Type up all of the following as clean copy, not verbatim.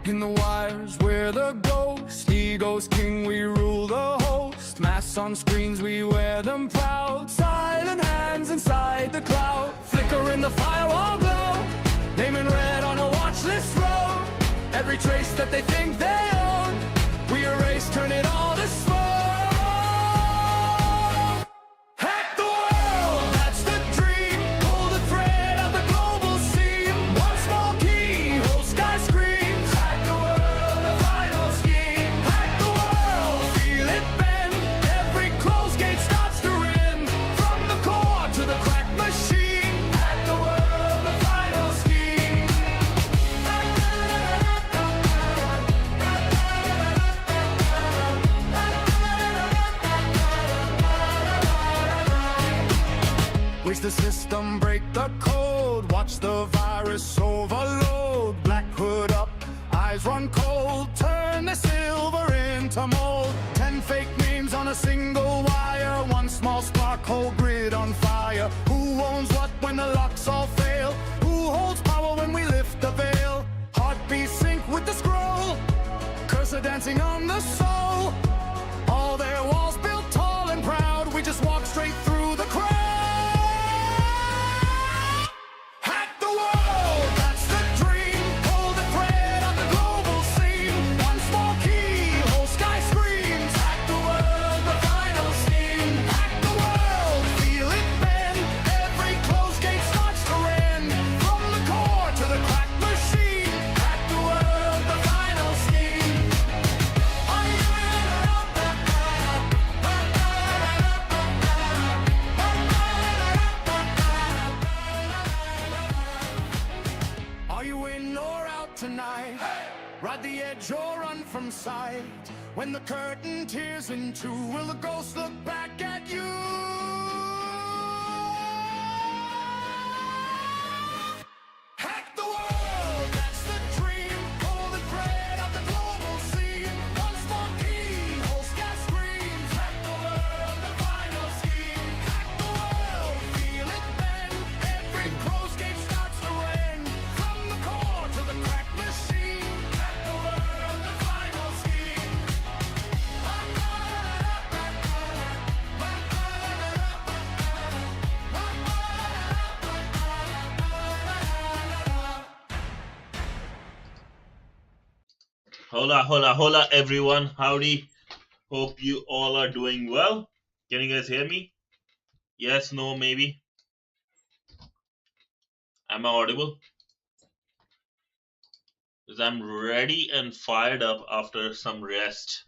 In the wires, we're the ghost. Ego's king, we rule the host. Masks on screens, we wear them proud. Silent hands inside the cloud. Flicker in the firewall glow. Name in red on a watch list row. Every trace that they think they own, we erase, turn it all to smoke. Hack the world, that's the dream. Pull the thread of the global seam. One small key, whole sky screams. Hack the world, the final scheme. Hack the world, feel it bend. Every closed gate starts to rend. From the core to the crack machine. Hack the world, the final scheme. Reach the system, break the code. Watch the virus overload. Black hood up, eyes run cold. Turn the silver into mold. 10 fake memes on a single wire. One small spark, whole grid on fire. Who owns what when the locks all fail? Who holds power when we lift the veil? Heartbeat sync with the scroll. Cursor dancing on the soul. All their walls built tall and proud. We just walk straight through the crowd. Hack the world, that's the dream. Pull the thread of the global seam. One small key, whole sky screams. Hack the world, the final scheme. Hack the world, feel it bend. Every closed gate starts to rend. From the core to the crack machine. Hack the world, the final scheme. Are you in or out tonight? Ride the edge or run from sight. When the curtain tears in two, will the ghost look back at you? Hack the world, that's the dream. Pull the thread of the global seam. One small key, whole sky screams. Hack the world, the final scheme. Hack the world, feel it bend. Every closed gate starts to rend. From the core to the crack machine. Hack the world, the final scheme. Hola, hola, hola, everyone. Howdy. Hope you all are doing well. Can you guys hear me? Yes, no, maybe. Am I audible? Because I'm ready and fired up after some rest,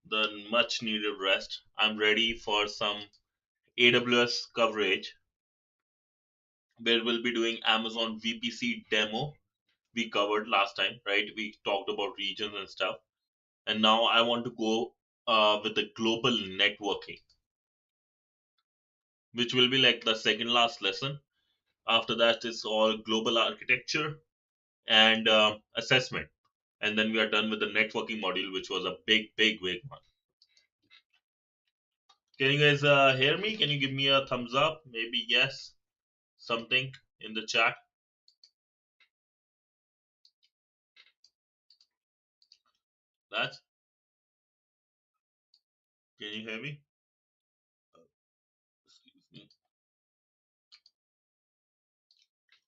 the much needed rest. I'm ready for some AWS coverage where we'll be doing Amazon VPC demo. We covered last time, right? We talked about regions and stuff. And now I want to go with the global networking, which will be like the second last lesson. After that, it's all global architecture and assessment. And then we are done with the networking module, which was a big one. Can you guys hear me? Can you give me a thumbs up? Maybe yes, something in the chat. That's. Can you hear me? Excuse me.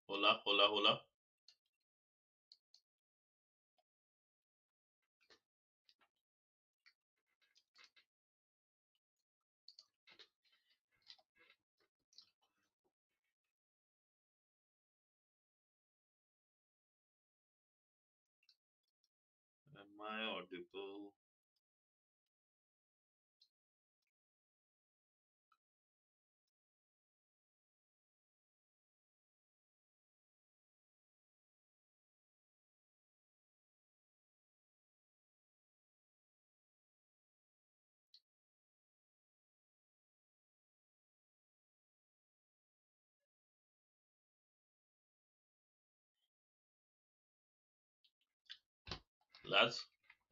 Hola, hola, hola. Am I audible? Lads,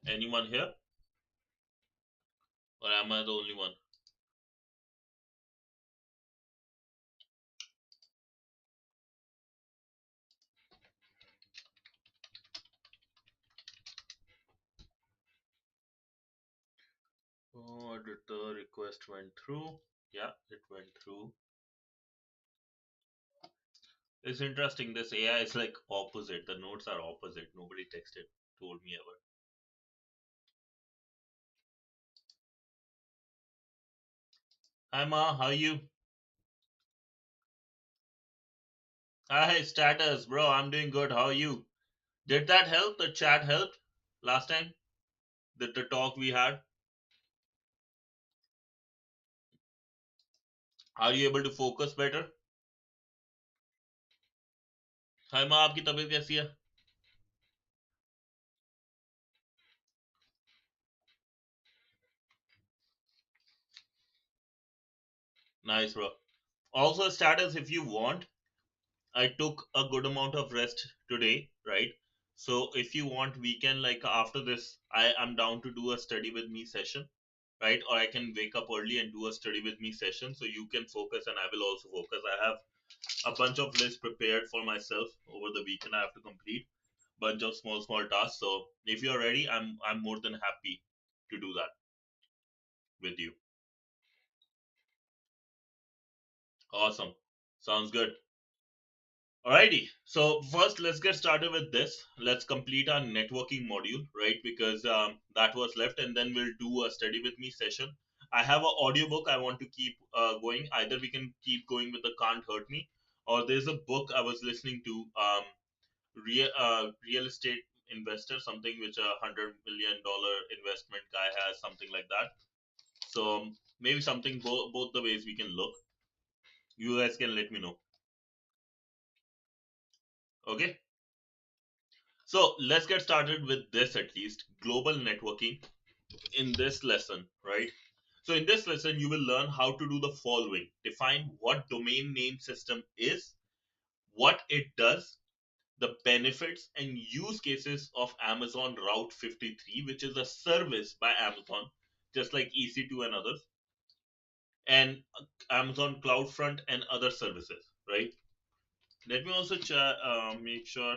anyone here? Or am I the only one? did the request went through? Yeah, it went through. It's interesting. This AI is like opposite. The notes are opposite. Nobody told me ever. Hi Ma, how are you? Hi, status, bro. I'm doing good. How are you? Did that help? The chat helped last time? The talk we had? Are you able to focus better? Hi माँ आपकी तबीयत कैसी है? Nice bro. Also status, if you want, I took a good amount of rest today, right? So if you want, we can like after this, I am down to do a study with me session, right? Or I can wake up early and do a study with me session, so you can focus and I will also focus. I have a bunch of lists prepared for myself over the weekend. I have to complete bunch of small tasks. So if you're ready, I'm more than happy to do that with you. Awesome. Sounds good. Alrighty. So first, let's get started with this. Let's complete our networking module, right? Because that was left, and then we'll do a study with me session. I have an audiobook I want to keep going. Either we can keep going with the Can't Hurt Me, or there's a book I was listening to, real estate investor, something which $100 million investment guy has, something like that. So maybe something both the ways we can look. You guys can let me know. Okay. So let's get started with this, at least global networking in this lesson, right? So in this lesson, you will learn how to do the following: define what domain name system is, what it does, the benefits and use cases of Amazon Route 53, which is a service by Amazon, just like EC2 and others, and Amazon CloudFront and other services, right? Let me also make sure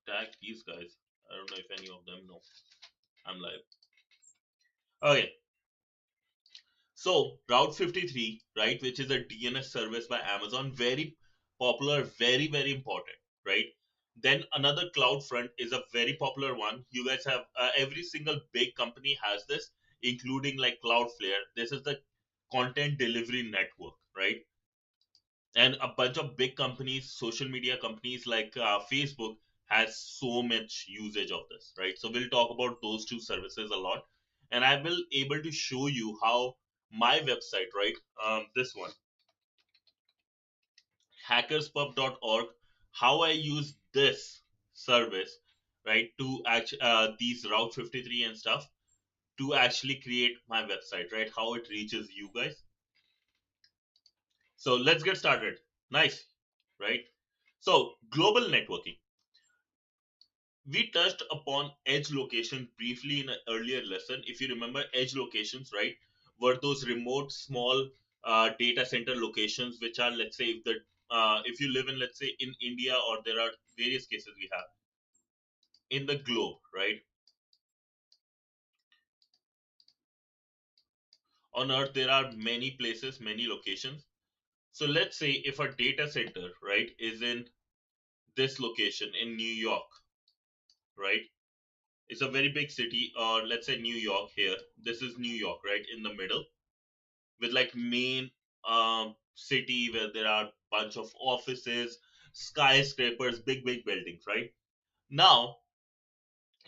tag these guys. I don't know if any of them know I'm live. Okay, so Route 53, right, which is a DNS service by Amazon, very popular, very important, right? Then another CloudFront is a very popular one. You guys have every single big company has this, including like Cloudflare. This is the content delivery network, right? And a bunch of big companies, social media companies like Facebook has so much usage of this, right? So we'll talk about those two services a lot, and I will able to show you how my website, right, this one, hackerspub.org, how I use this service, right, to actually these Route 53 and stuff to actually create my website, right, how it reaches you guys. So let's get started. Nice, right? So global networking, we touched upon edge location briefly in an earlier lesson. If you remember, edge locations, right, were those remote small data center locations, which are, let's say, if you live in, let's say, in India, or there are various cases we have in the globe, right? On Earth, there are many places, many locations. So let's say if a data center, right, is in this location in New York, right? It's a very big city, or let's say New York here. This is New York, right, in the middle, with like main city where there are bunch of offices, skyscrapers, big buildings, right? Now,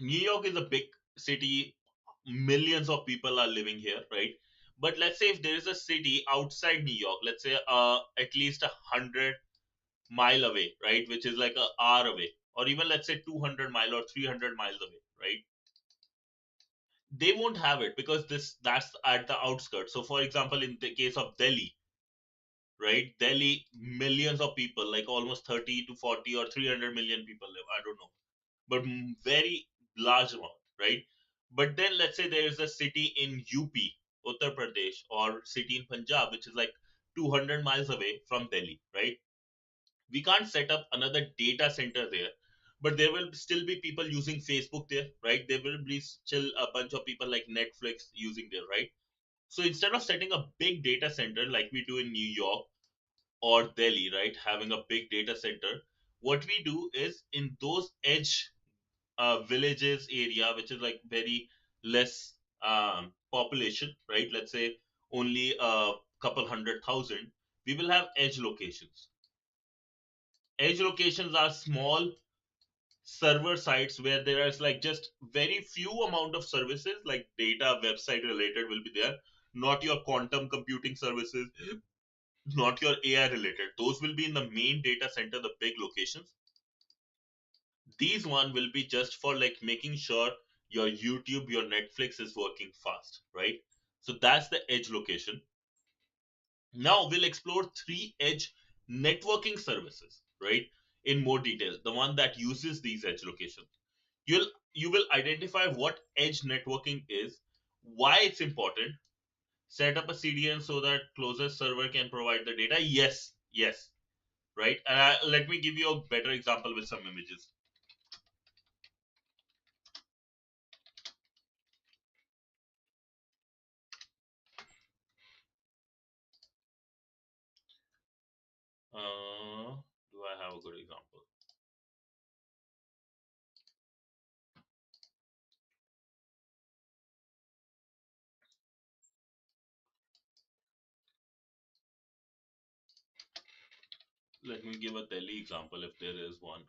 New York is a big city, millions of people are living here, right? But let's say if there is a city outside New York, let's say at least 100 mile away, right, which is like a hour away, or even let's say 200 mile or 300 miles away, right? They won't have it because that's at the outskirts. So for example, in the case of Delhi, right? Delhi, millions of people, like almost 30 to 40 or 300 million people live. I don't know, but very large amount, right? But then let's say there is a city in UP, Uttar Pradesh, or city in Punjab, which is like 200 miles away from Delhi, right? We can't set up another data center there but there will still be people using Facebook there, right? There will be still a bunch of people like Netflix using there, right? So instead of setting a big data center like we do in New York or Delhi, right, having a big data center, what we do is in those edge villages area, which is like very less population, right? Let's say only a couple 100,000, we will have edge locations. Edge locations are small server sites where there is like just very few amount of services like data website related will be there, not your quantum computing services, not your AI related. Those will be in the main data center, the big locations. These one will be just for like making sure your YouTube, your Netflix is working fast, right? So that's the edge location. Now we'll explore three edge networking services, right? In more detail, the one that uses these edge locations. You will identify what edge networking is, why it's important, set up a CDN so that closest server can provide the data. Yes, right? And let me give you a better example with some images. Do I have a good example? Let me give a Delhi example if there is one.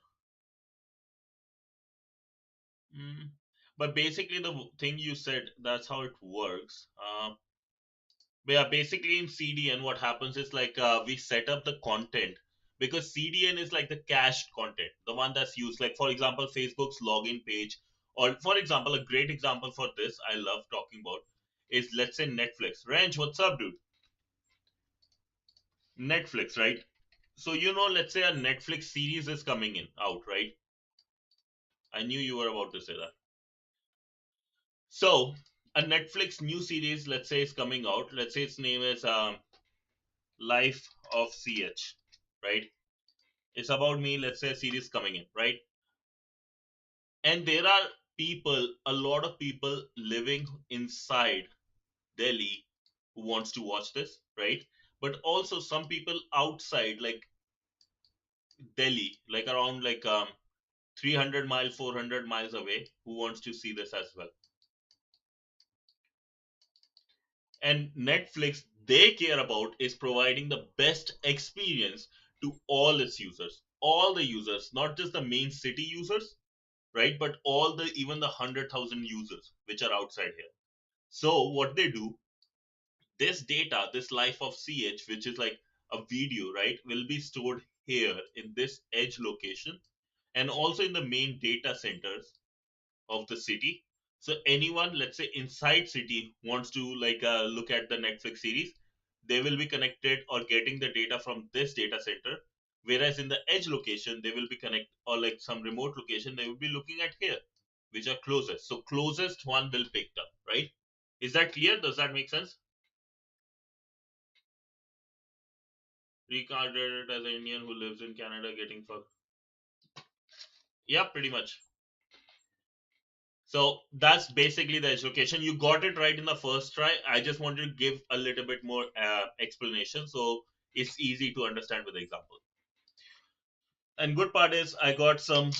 Mm. But basically, the thing you said, that's how it works. Yeah, basically in CDN, what happens is like we set up the content because CDN is like the cached content, the one that's used. Like, for example, Facebook's login page, or for example, a great example for this I love talking about is let's say Netflix. Ranch, what's up, dude? Netflix, right? So, let's say a Netflix series is coming in out, right? I knew you were about to say that. So, a Netflix new series, let's say, is coming out. Let's say its name is Life of CH, right? It's about me, let's say, a series coming in, right? And there are people, a lot of people living inside Delhi who wants to watch this, right? But also some people outside, like Delhi, like around like 300 miles, 400 miles away, who wants to see this as well. And Netflix, they care about is providing the best experience to all its users, all the users, not just the main city users, right? But all the even the 100,000 users which are outside here. So what they do, this data, this life of CH, which is like a video, right, will be stored here in this edge location and also in the main data centers of the city. So anyone, let's say inside city, wants to like look at the Netflix series, they will be connected or getting the data from this data center. Whereas in the edge location, they will be connect or like some remote location, they will be looking at here, which are closest. So closest one will picked up, right? Is that clear? Does that make sense? Regarded as an Indian who lives in Canada getting fucked. Yeah, pretty much. So that's basically the education. You got it right in the first try. I just wanted to give a little bit more explanation so it's easy to understand with the example. And good part is I got some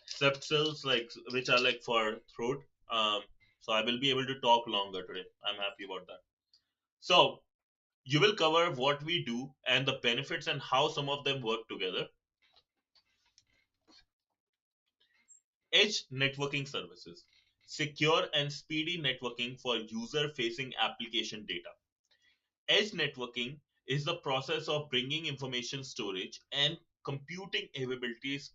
sepsils like which are like for throat. So I will be able to talk longer today. I'm happy about that. So you will cover what we do and the benefits and how some of them work together. Edge networking services, secure and speedy networking for user facing application data. Edge networking is the process of bringing information storage and computing capabilities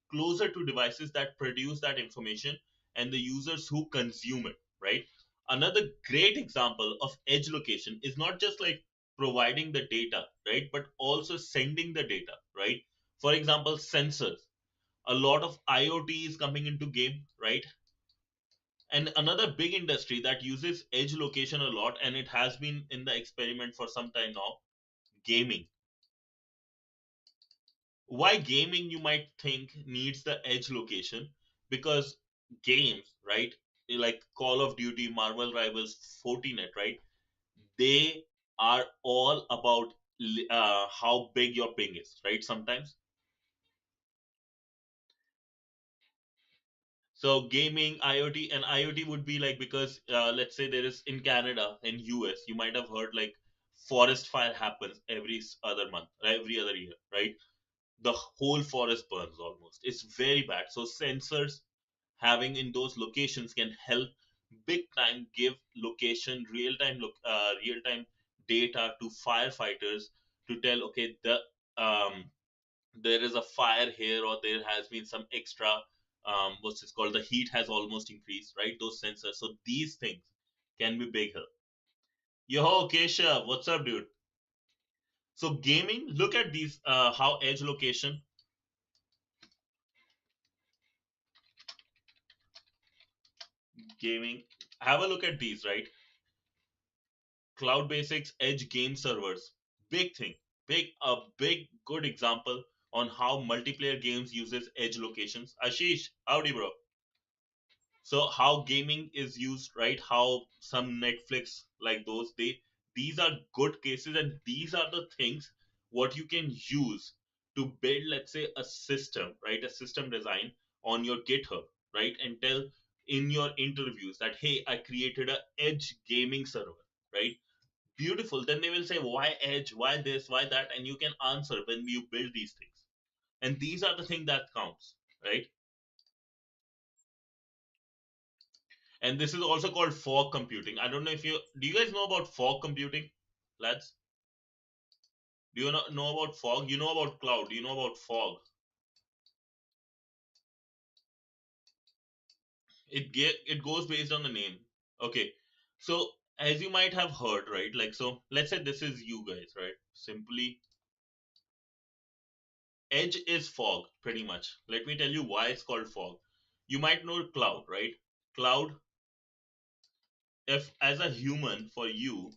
closer to devices that produce that information and the users who consume it, right? Another great example of edge location is not just like providing the data, right? But also sending the data, right? For example, sensors. A lot of IoT is coming into game, right? And another big industry that uses edge location a lot, and it has been in the experiment for some time now, gaming. Why gaming, you might think, needs the edge location? Because games, right, like Call of Duty, Marvel Rivals, Fortinet, right, they are all about how big your ping is, right? Sometimes. So gaming, IoT, and IoT would be like, because let's say there is in Canada, in US, you might have heard like forest fire happens every other month, every other year, right? The whole forest burns almost. It's very bad. So sensors having in those locations can help big time, give location real time data to firefighters to tell, okay, um there is a fire here, or there has been some extra, what's this called, the heat has almost increased, right? Those sensors. So these things can be big help. Yo, Kesha, what's up, dude? So gaming, look at these, how edge location, gaming, have a look at these, right? Cloud Basics Edge game servers, big thing, big good example on how multiplayer games uses edge locations. Ashish, howdy, bro. So how gaming is used, right? How some Netflix, like those, these are good cases, and these are the things what you can use to build, let's say, a system, right? A system design on your GitHub, right? And tell in your interviews that, hey, I created a edge gaming server, right? Beautiful. Then they will say, why edge, why this, why that, and you can answer when you build these things. And these are the thing that counts, right? And this is also called fog computing. I don't know if you do you guys know about fog computing, lads? Do you know about fog? You know about cloud? You know about fog? It goes based on the name. Okay, so as you might have heard, right? Like, so let's say this is you guys, right? Simply, edge is fog, pretty much. Let me tell you why it's called fog. You might know cloud, right? Cloud, if as a human, for you,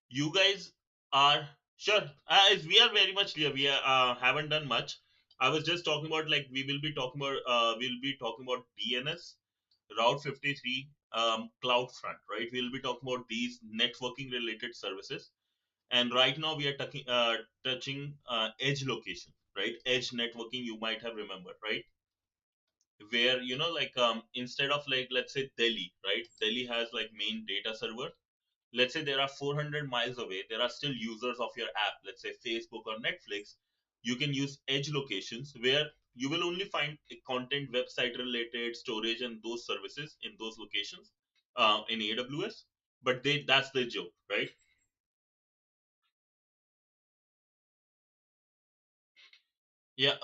you guys are sure. We are very much clear. We are, haven't done much. I was just talking about, like, we'll be talking about DNS, Route 53, CloudFront, right? We'll be talking about these networking related services, and right now we are touching edge location, right? Edge networking, you might have remembered, right? Where, like, instead of, like, let's say Delhi, right? Delhi has like main data server. Let's say there are 400 miles away, there are still users of your app, let's say Facebook or Netflix. You can use edge locations where you will only find a content, website related storage, and those services in those locations, in AWS. But that's the joke, right? Yeah.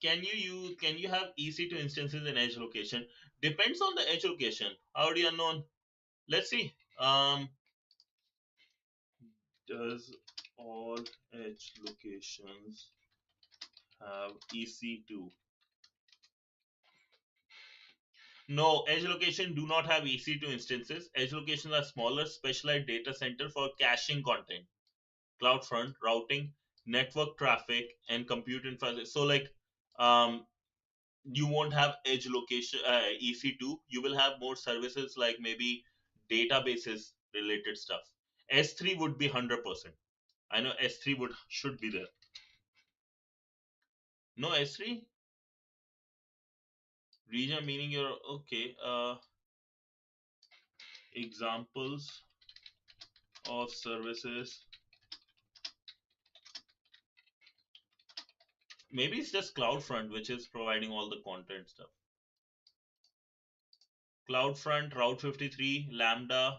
Can you have EC2 instances in edge location? Depends on the edge location. How do you know? Let's see. Does all edge locations have EC2? No, edge location do not have EC2 instances. Edge locations are smaller, specialized data center for caching content, CloudFront, routing, network traffic, and compute infrastructure. So, like, um, you won't have edge location, EC2. You will have more services like maybe databases related stuff. S3 would be 100%. I know S3 would should be there. No S3 region, meaning you're okay. Examples of services. Maybe it's just CloudFront which is providing all the content stuff. CloudFront, Route 53, Lambda,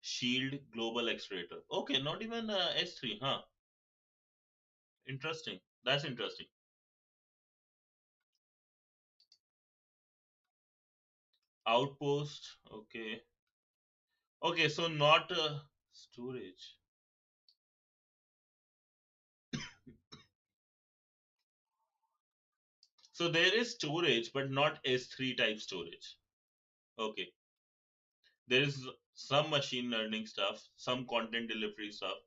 Shield, Global Accelerator. Okay, not even S3, huh? Interesting. That's interesting. Outpost. Okay. Okay, so not storage. So there is storage, but not S3 type storage. Okay. There is some machine learning stuff, some content delivery stuff.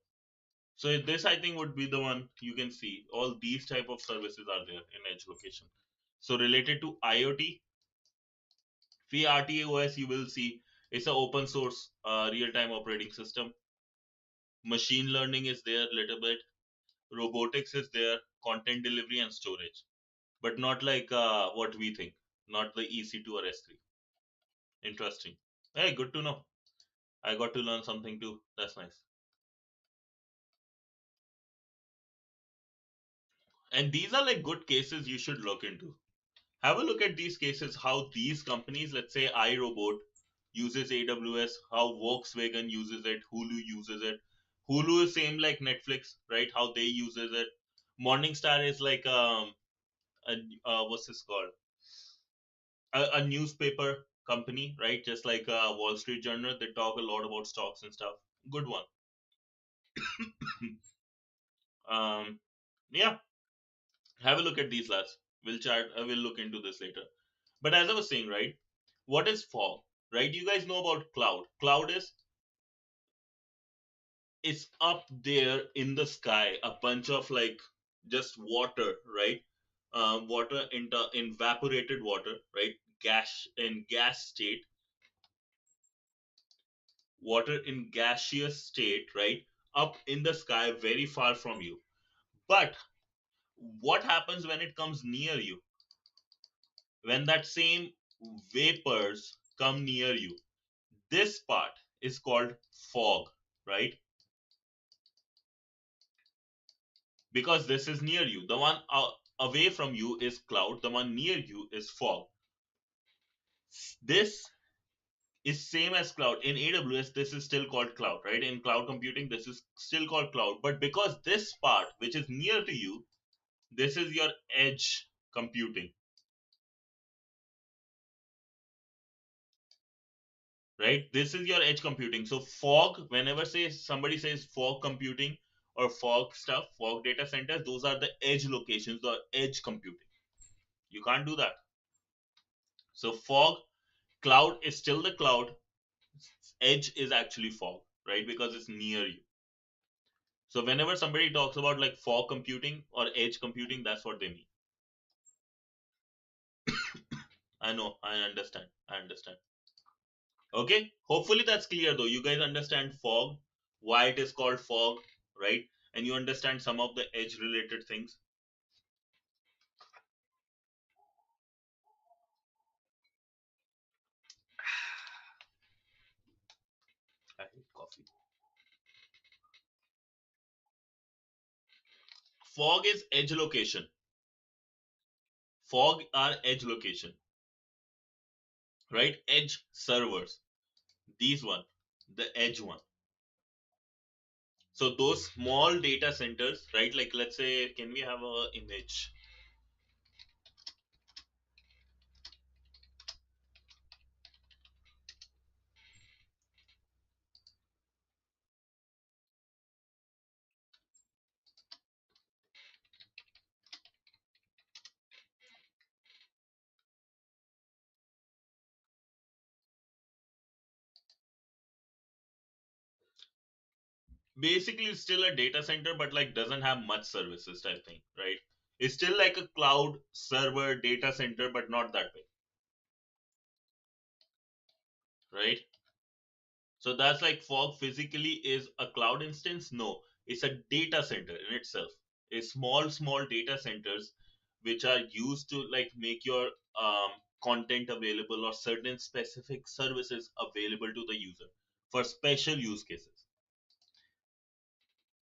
So this I think would be the one. You can see all these type of services are there in edge location. So related to IoT, via RTOS you will see it's an open source real-time operating system. Machine learning is there a little bit. Robotics is there. Content delivery and storage, but not like what we think. Not the EC2 or S3. Interesting. Hey, good to know. I got to learn something too. That's nice. And these are like good cases you should look into. Have a look at these cases, how these companies, let's say iRobot uses AWS, how Volkswagen uses it, Hulu uses it. Hulu is same like Netflix, right? How they uses it. Morningstar is like a what's this called? A newspaper company, right? Just like Wall Street Journal, they talk a lot about stocks and stuff. Good one. um, yeah, have a look at these lads. We'll chat. I will look into this later. But as I was saying, right? What is fog? Right? You guys know about cloud. Cloud is it's up there in the sky, a bunch of like just water, right? Water into evaporated water, right? Gas in gas state, water in gaseous state, right? Up in the sky, very far from you. But what happens when it comes near you? When that same vapors come near you, this part is called fog, right? Because this is near you. The one away from you is cloud, the one near you is fog. This is same as cloud. In AWS this is still called cloud, right? In cloud computing this is still called cloud, but because this part which is near to you, this is your edge computing, right? This is your edge computing. So fog, whenever say somebody says fog computing or fog stuff, fog data centers, those are the edge locations or edge computing. You can't do that. So fog, cloud is still the cloud, edge is actually fog, right? Because it's near you. So whenever somebody talks about like fog computing or edge computing, that's what they mean. I know, I understand. Okay, hopefully that's clear though. You guys understand fog, why it is called fog, right? And you understand some of the edge related things. I hate coffee. Fog is edge location. Fog are edge location, right? Edge servers. These one, the edge one. So those small data centers, right? Like let's say, can we have a image? Basically it's still a data center, but like doesn't have much services type thing, right? It's still like a cloud server data center, but not that big, right? So that's like fog physically is a cloud instance. No, it's a data center in itself. A small data centers which are used to like make your content available or certain specific services available to the user for special use cases.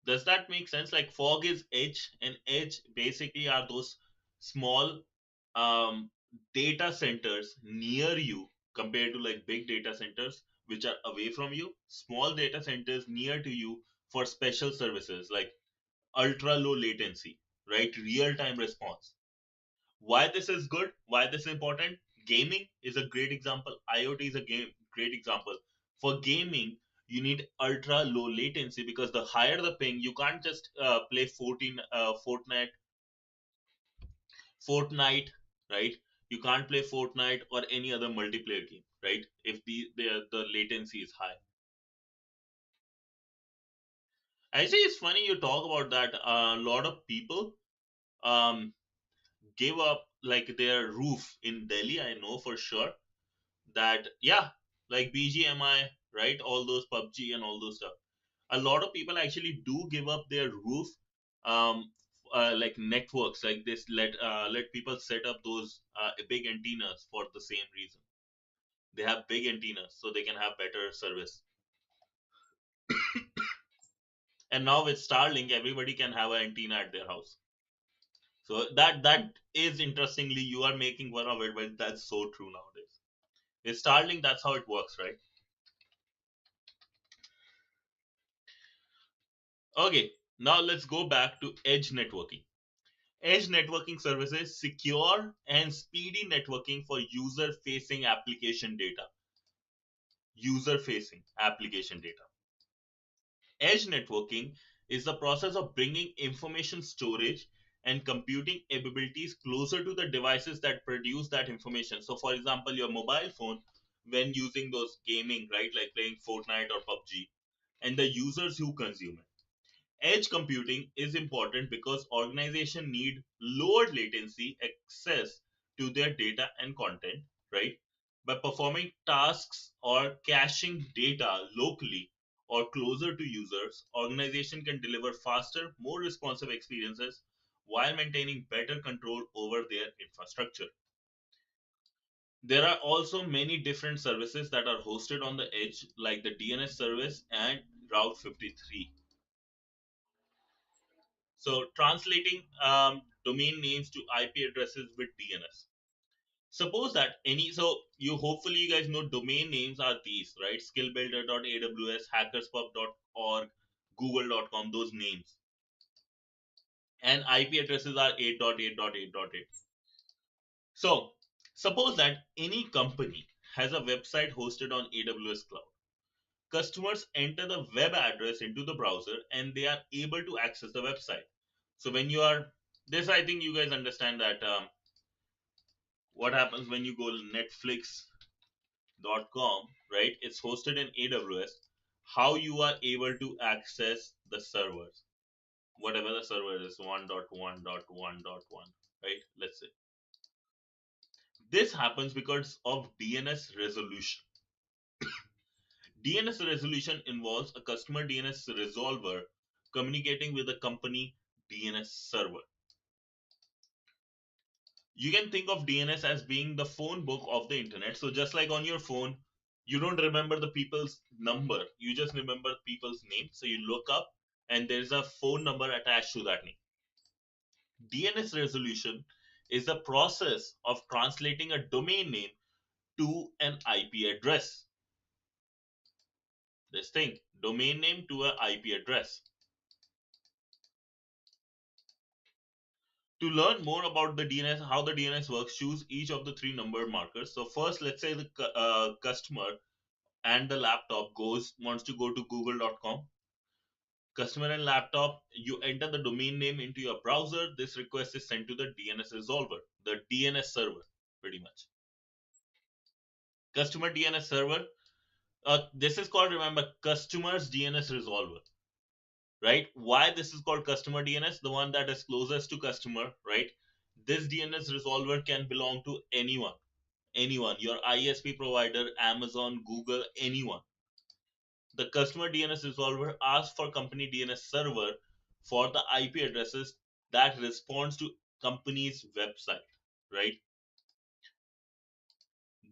Does that make sense? Like fog is edge, and edge basically are those small um, data centers near you compared to like big data centers which are away from you. Small data centers near to you for special services like ultra low latency, right? Real time response. Why this is good? Why this is important? Gaming is a great example. IoT is a great example. For gaming, you need ultra low latency because the higher the ping, you can't just play Fortnite, right? You can't play Fortnite or any other multiplayer game, right? If the latency is high. Actually, it's funny you talk about that. A lot of people um gave up like their roof in Delhi. I know for sure that, yeah, like BGMI, right? All those PUBG and all those stuff. A lot of people actually do give up their roof, um, like networks like this. Let people set up those big antennas for the same reason. They have big antennas so they can have better service. And now with Starlink, everybody can have an antenna at their house. So that is interestingly, you are making one of it, but that's so true nowadays. With Starlink, that's how it works, right? Okay, now let's go back to edge networking. Edge networking services secure and speedy networking for user facing application data. User facing application data. Edge networking is the process of bringing information storage and computing capabilities closer to the devices that produce that information. So, for example, your mobile phone, when using those gaming, right, like playing Fortnite or PUBG, and the users who consume it. Edge computing is important because organizations need lower latency access to their data and content, right? By performing tasks or caching data locally or closer to users, organization can deliver faster, more responsive experiences while maintaining better control over their infrastructure. There are also many different services that are hosted on the edge, like the DNS service and Route 53. So translating domain names to IP addresses with DNS. Suppose that so you hopefully you guys know domain names are these, right? Skillbuilder.aws, hackerspub.org, google.com, those names. And IP addresses are 8.8.8.8. So suppose that any company has a website hosted on AWS cloud. Customers enter the web address into the browser and they are able to access the website. So when you are this, I think you guys understand that what happens when you go to netflix.com, right? It's hosted in AWS. How you are able to access the servers, whatever the server is, 1.1.1.1, right? Let's say this happens because of DNS resolution. DNS resolution involves a customer DNS resolver communicating with the company DNS server. You can think of DNS as being the phone book of the internet. So just like on your phone, you don't remember the people's number, you just remember people's name. So you look up and there's a phone number attached to that name. DNS resolution is the process of translating a domain name to an IP address. This thing, domain name to an IP address. To learn more about the DNS, how the DNS works, choose each of the three number markers. So first, let's say the customer and the laptop wants to go to google.com. Customer and laptop, you enter the domain name into your browser. This request is sent to the DNS resolver, the DNS server, pretty much. Customer DNS server. This is called, remember, customer's DNS resolver, right? Why this is called customer DNS? The one that is closest to customer, right? This DNS resolver can belong to anyone. Anyone, your ISP provider, Amazon, Google, anyone. The customer DNS resolver asks for company DNS server for the IP addresses that responds to company's website, right?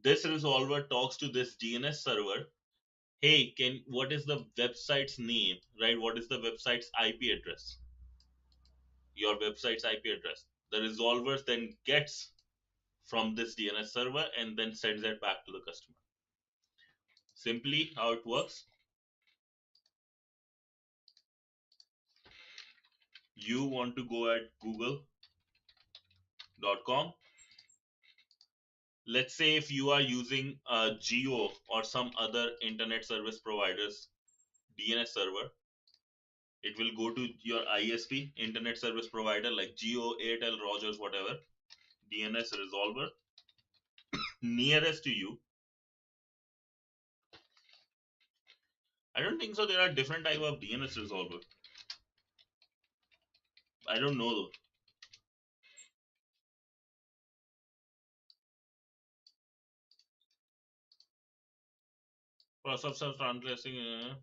This resolver talks to this DNS server. Hey, what is the website's name, right? What is the website's IP address? Your website's IP address. The resolver then gets from this DNS server and then sends it back to the customer. Simply how it works. You want to go at google.com. Let's say if you are using a Geo or some other internet service providers DNS server, it will go to your ISP, internet service provider, like Geo, Airtel, Rogers, whatever, DNS resolver nearest to you. I don't think so. There are different type of DNS resolver. I don't know though. Process of translating.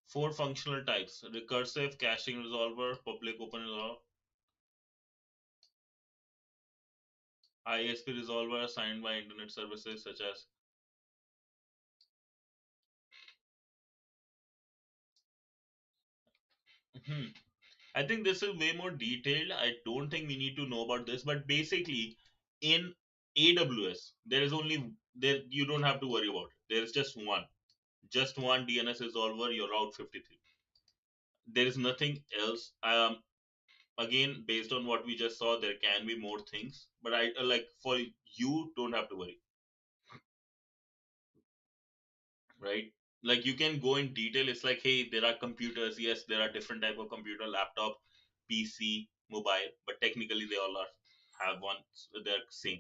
4 functional types: recursive, caching resolver, public open resolver, ISP resolver assigned by internet services such as I think this is way more detailed. I don't think we need to know about this, but basically in AWS there is only there you don't have to worry about it. There is just one DNS resolver, your Route 53. There is nothing else. Again, based on what we just saw, there can be more things, but I like for you don't have to worry, right? Like you can go in detail. It's like, hey, there are computers. Yes, there are different type of computer, laptop, PC, mobile, but technically they all are have one. They're same,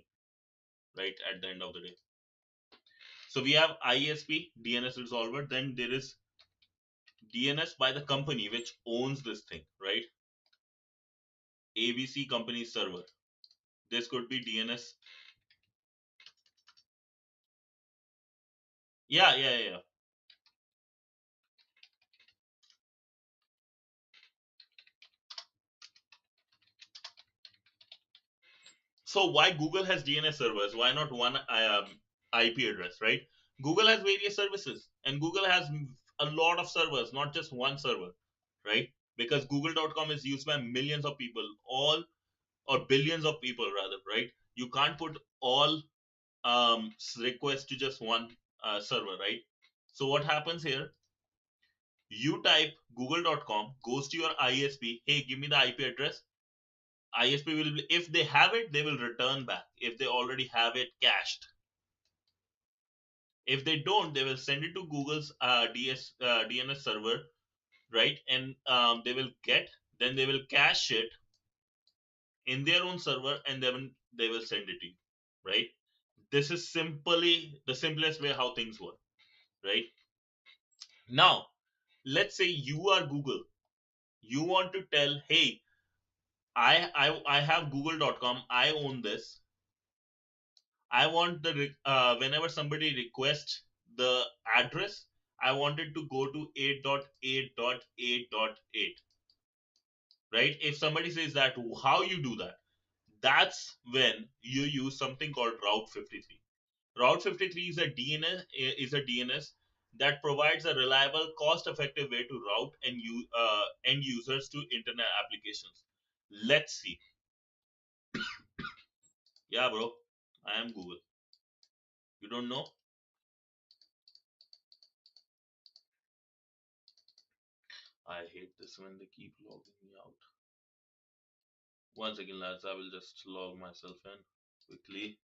right? At the end of the day. So we have ISP DNS resolver. Then there is DNS by the company which owns this thing, right? ABC company server. This could be DNS. Yeah. So why Google has DNS servers? Why not one IP address, right? Google has various services, and Google has a lot of servers, not just one server, right? Because Google.com is used by millions of people, all or billions of people rather, right? You can't put all requests to just one server, right? So what happens here? You type google.com, goes to your ISP, hey, give me the IP address. ISP will be, if they have it, they will return back. If they already have it cached, if they don't, they will send it to Google's DNS server, right? And then they will cache it in their own server, and then they will send it to you, right? This is simply the simplest way how things work, right? Now, let's say you are Google. You want to tell, hey, I have google.com. I own this. I want the whenever somebody requests the address, I want it to go to 8.8.8.8. Right? If somebody says that, how you do that? That's when you use something called Route 53. Route 53 is a DNS that provides a reliable, cost-effective way to route end users to internet applications. Let's see. Yeah, bro, I am Google. You don't know? I hate this when they keep logging me out. Once again, lads, I will just log myself in quickly.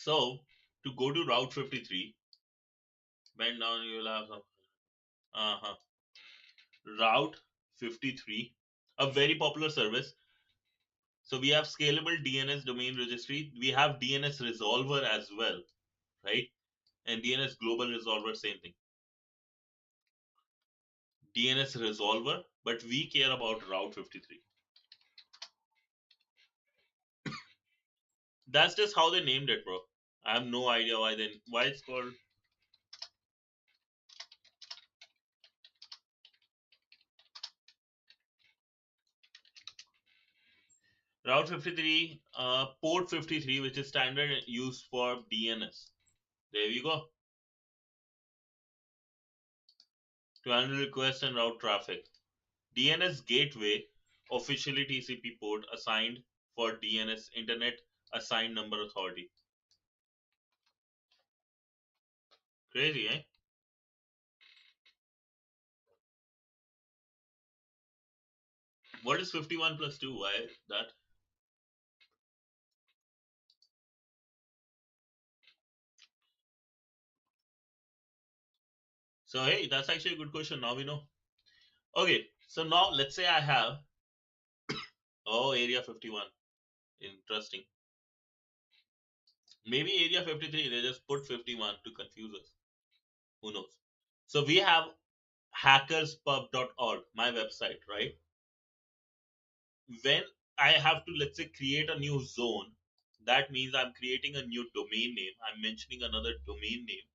So, to go to Route 53, bend down, you will have some. Uh-huh. Route 53, a very popular service. So, we have scalable DNS domain registry. We have DNS resolver as well, right? And DNS global resolver, same thing. DNS resolver, but we care about Route 53. That's just how they named it, bro. I have no idea why it's called. Route 53, port 53, which is standard used for DNS. There you go. To handle request and route traffic. DNS gateway, officially TCP port assigned for DNS Internet Assigned Number Authority. Crazy, eh? What is 51 plus 2? Why that? So hey, that's actually a good question. Now we know. Okay, so now let's say I have area 51. Interesting. Maybe area 53. They just put 51 to confuse us. Who knows? So we have hackerspub.org, my website, right? When I have to, let's say, create a new zone, that means I'm creating a new domain name. I'm mentioning another domain name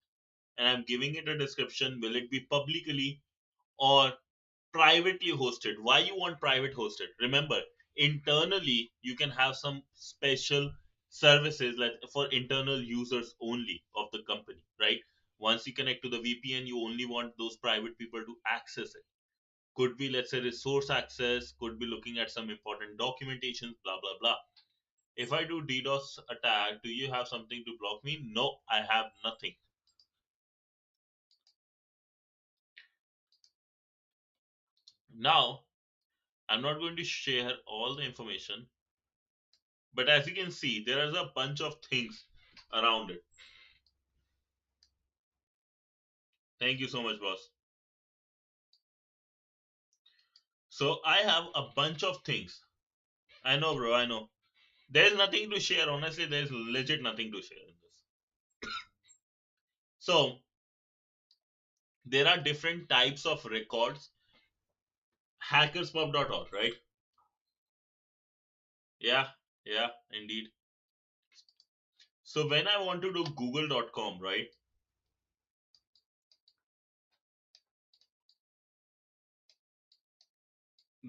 and I'm giving it a description. Will it be publicly or privately hosted? Why you want private hosted? Remember, internally you can have some special services like for internal users only of the company, right? Once you connect to the VPN, you only want those private people to access it. Could be, let's say, resource access, could be looking at some important documentation, blah blah blah. If I do DDoS attack, do you have something to block me? No, I have nothing. Now I'm not going to share all the information, but as you can see, there is a bunch of things around it. Thank you so much, boss. So I have a bunch of things. I know, bro, I know. There's nothing to share. Honestly, there's legit nothing to share in this. So there are different types of records. Hackerspub.org, right? Yeah, yeah, indeed. So when I want to do google.com, right?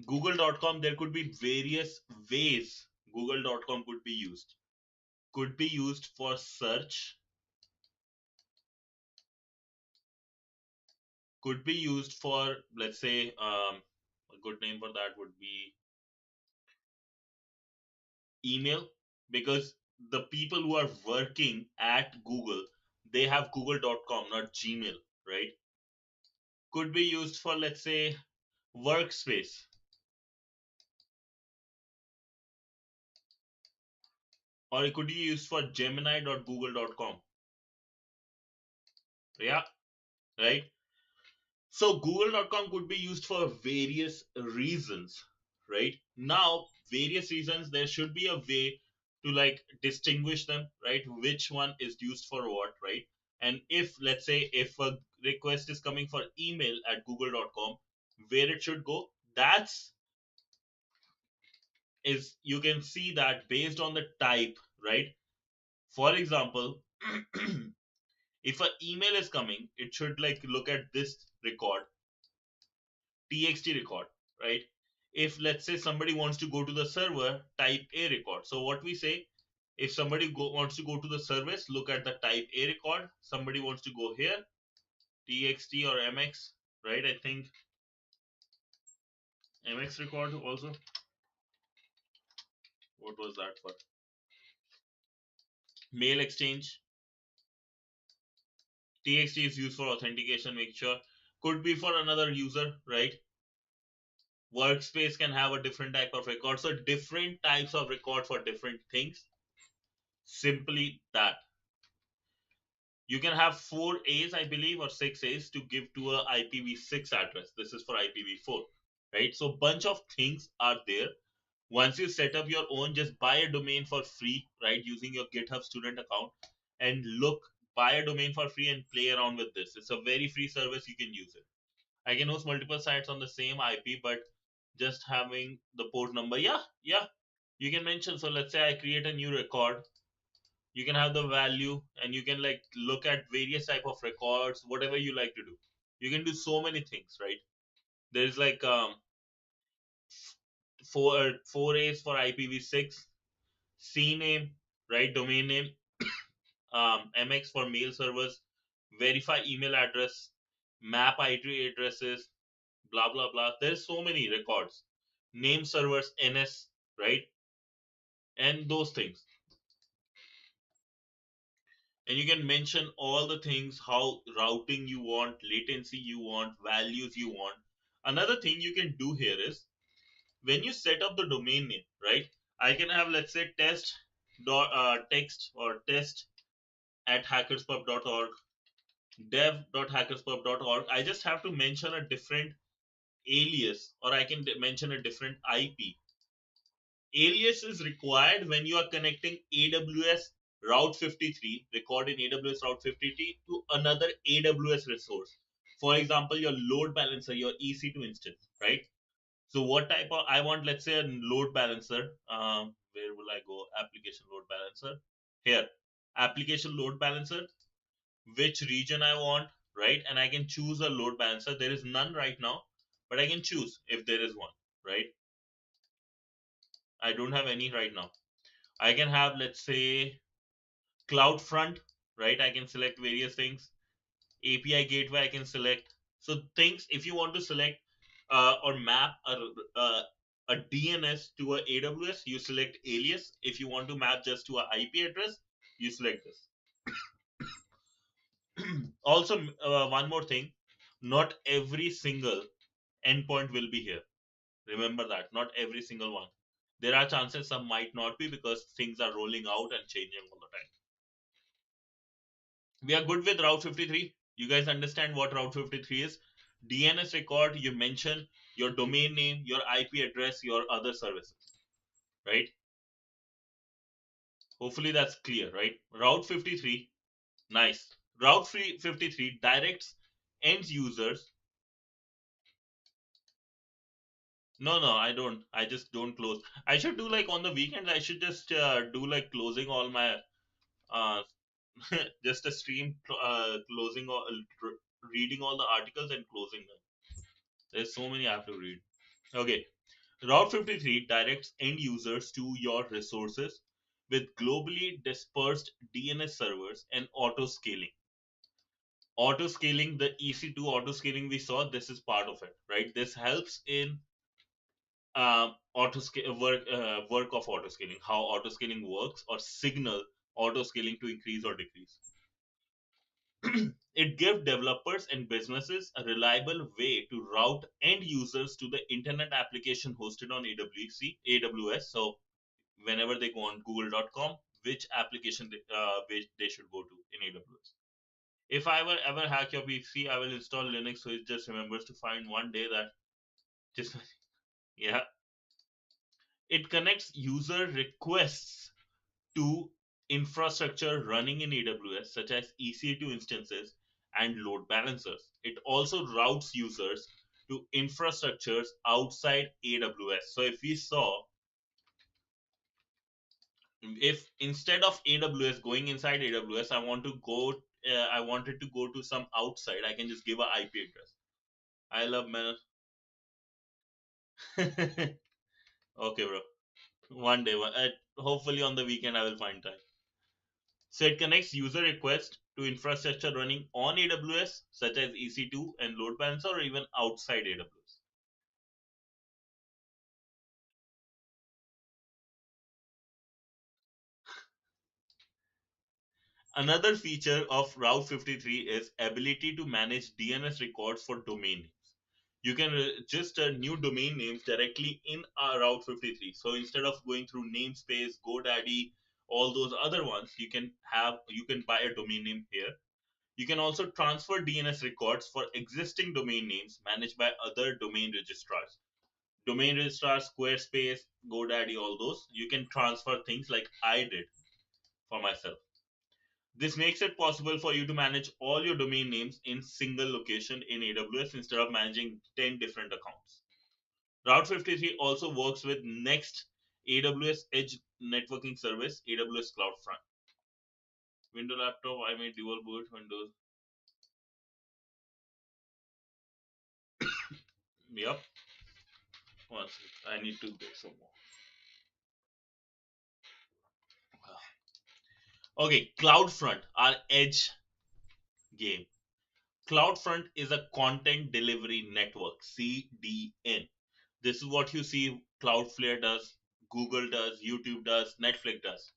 Google.com, there could be various ways google.com could be used. Could be used for search, could be used for, let's say, a good name for that would be email, because the people who are working at Google, they have google.com, not Gmail, right? Could be used for, let's say, workspace, or it could be used for gemini.google.com. Yeah, right? So google.com could be used for various reasons, right? Now, various reasons, there should be a way to like distinguish them, right? Which one is used for what, right? And if, let's say, if a request is coming for email at google.com, where it should go, that's is you can see that based on the type, right? For example, if an email is coming, it should like look at this record, txt record, right? If let's say somebody wants to go to the server, type a record. So what we say, if somebody wants to go to the service, look at the type a record. Somebody wants to go here, txt or mx, right? I think mx record also. What was that for? Mail exchange. Txt is used for authentication, make sure. Could be for another user, right? Workspace can have a different type of record. So different types of record for different things. Simply that. You can have 4 A's, I believe, or 6 A's to give to a IPv6 address. This is for IPv4, right? So bunch of things are there. Once you set up your own, just buy a domain for free, right? Using your GitHub student account, and buy a domain for free and play around with this. It's a very free service. You can use it. I can host multiple sites on the same IP, but just having the port number. Yeah, yeah. You can mention. So let's say I create a new record, you can have the value, and you can like look at various type of records, whatever you like to do. You can do so many things, right? There's like 4 A's for IPv6, CNAME, right? Domain name, MX for mail servers, verify email address, map IP addresses, blah blah blah. There's so many records, name servers, NS, right? And those things. And you can mention all the things, how routing you want, latency you want, values you want. Another thing you can do here is when you set up the domain name, right? I can have, let's say, text or test at hackerspub.org, dev.hackerspub.org. I just have to mention a different alias, or I can mention a different IP. Alias is required when you are connecting AWS Route 53, record in AWS Route 53 to another AWS resource. For example, your load balancer, your EC2 instance, right? So what type of, I want, let's say, a load balancer. Where will I go? Application load balancer. Here, application load balancer, which region I want, right? And I can choose a load balancer. There is none right now, but I can choose if there is one, right? I don't have any right now. I can have, let's say, CloudFront, right? I can select various things. API gateway, I can select. So things, if you want to select or map a DNS to a AWS, you select alias. If you want to map just to a IP address, you select this. Also, one more thing, not every single endpoint will be here. Remember that, not every single one. There are chances some might not be because things are rolling out and changing all the time. We are good with Route 53. You guys understand what Route 53 is? DNS record, you mention your domain name, your IP address, your other services, right? Hopefully that's clear, right? Route 53, nice. Route 53 directs end users. No, I don't. I just don't close. I should do like on the weekends. I should just do like closing all my uh, just a stream closing or reading all the articles and closing them. There's so many I have to read. Okay. Route 53 directs end users to your resources with globally dispersed DNS servers and auto scaling. Auto scaling, the EC2 auto scaling we saw, this is part of it, right? This helps in work of auto scaling, how auto scaling works, or signal auto scaling to increase or decrease. It gives developers and businesses a reliable way to route end users to the internet application hosted on AWS. So whenever they go on google.com, which application which they should go to in AWS. If I ever hack your PC, I will install Linux so it just remembers to find one day that just yeah. It connects user requests to infrastructure running in AWS, such as EC2 instances and load balancers. It also routes users to infrastructures outside AWS. So if we saw, if instead of AWS going inside AWS, I wanted to go to some outside, I can just give a IP address. I love man. Okay, bro. One day, hopefully on the weekend, I will find time. So it connects user requests to infrastructure running on AWS, such as EC2 and load balancer, or even outside AWS. Another feature of Route 53 is ability to manage DNS records for domain names. You can register new domain names directly in our Route 53. So instead of going through namespace, GoDaddy, all those other ones, you can buy a domain name here. You can also transfer DNS records for existing domain names managed by other domain registrars. Domain registrars, Squarespace, GoDaddy, all those. You can transfer things like I did for myself. This makes it possible for you to manage all your domain names in single location in AWS instead of managing 10 different accounts. Route 53 also works with Next AWS Edge networking service, AWS CloudFront. Windows laptop, I made dual boot Windows. Yep. One second. I need to get some more. Okay, CloudFront, our Edge game. CloudFront is a content delivery network, CDN. This is what you see Cloudflare does, Google does, YouTube does, Netflix does,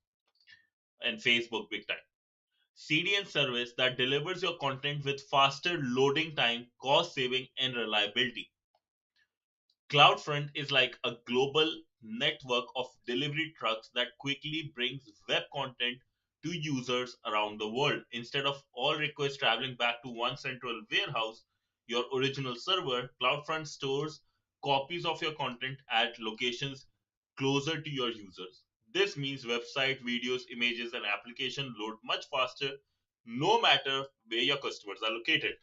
and Facebook big time. CDN service that delivers your content with faster loading time, cost saving, and reliability. CloudFront is like a global network of delivery trucks that quickly brings web content to users around the world. Instead of all requests traveling back to one central warehouse, your original server, CloudFront stores copies of your content at locations closer to your users. This means website, videos, images, and application load much faster no matter where your customers are located.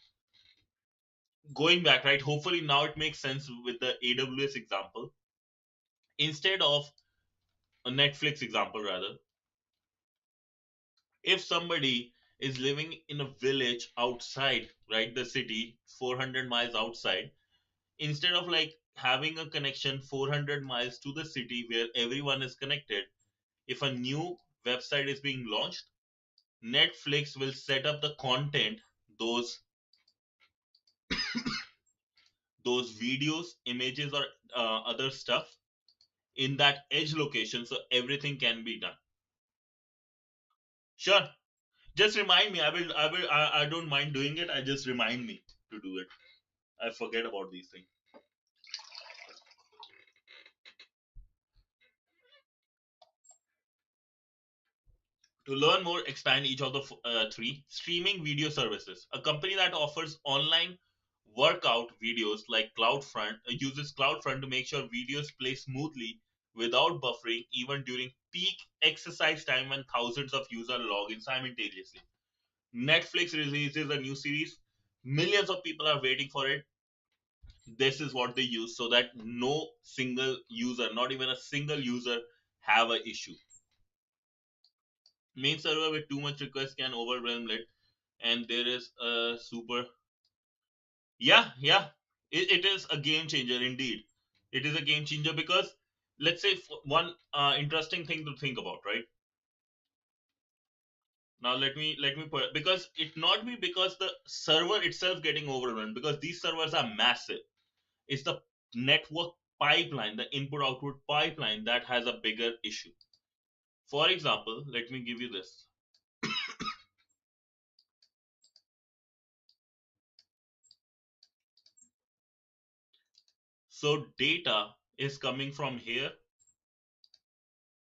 Going back, right? Hopefully now it makes sense with the AWS example. Instead of a Netflix example, rather, if somebody is living in a village outside, right, the city, 400 miles outside, instead of like having a connection 400 miles to the city where everyone is connected, if a new website is being launched, Netflix will set up the content, those those videos, images, or other stuff in that edge location, so everything can be done. Sure. Just remind me. I don't mind doing it. I just remind me to do it. I forget about these things. To learn more, expand each of the three. Streaming video services. A company that offers online workout videos like CloudFront uses CloudFront to make sure videos play smoothly without buffering, even during peak exercise time when thousands of users log in simultaneously. Netflix releases a new series. Millions of people are waiting for it. This is what they use so that no single user, not even a single user, have a issue. Main server with too much requests can overwhelm it, and there is a super. Yeah, it is a game changer indeed. It is a game changer because let's say one interesting thing to think about, right? Now let me put, because it not be because the server itself getting overwhelmed, because these servers are massive. It's the network pipeline, the input output pipeline, that has a bigger issue. For example, let me give you this. So data is coming from here,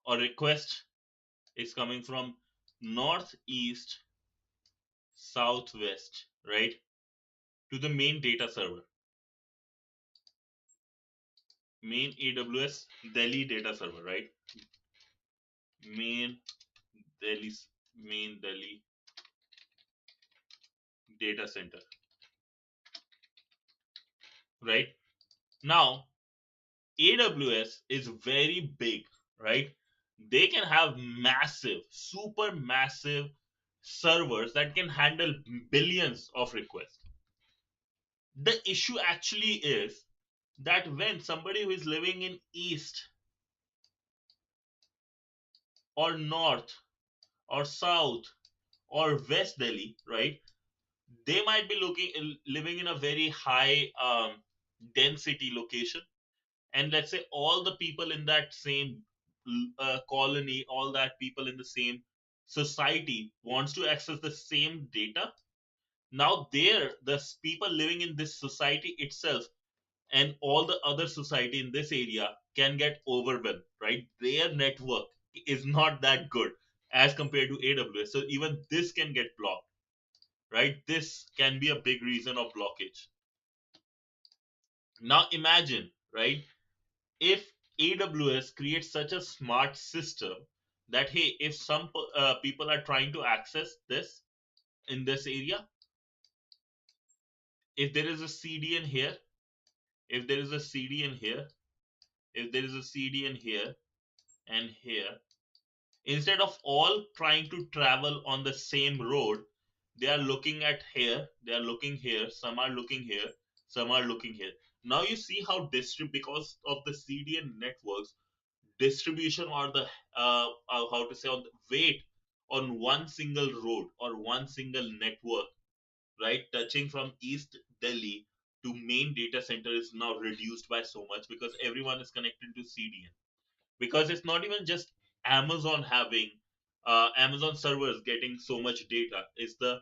or request is coming from northeast, southwest, right, to the main data server, main AWS Delhi data server, right? Main Delhi, main Delhi data center, right? Now AWS is very big, right? They can have massive, super massive servers that can handle billions of requests. The issue actually is that when somebody who is living in east or north or south or west Delhi, right, they might be living in a very high density location, and let's say all the people in that same colony, all that people in the same society wants to access the same data. Now there, the people living in this society itself and all the other society in this area can get overwhelmed, right? Their network is not that good as compared to AWS, so even this can get blocked, right? This can be a big reason of blockage. Now imagine, right, if AWS creates such a smart system that hey, if some people are trying to access this in this area, if there is a CDN here, if there is a CDN here, if there is a CDN here and here, instead of all trying to travel on the same road, they are looking at here, they are looking here, some are looking here, some are looking here. Now you see how because of the CDN networks, distribution or the how to say, on the weight on one single road or one single network, right, touching from east Delhi to main data center is now reduced by so much because everyone is connected to CDN. Because it's not even just Amazon having Amazon servers getting so much data is the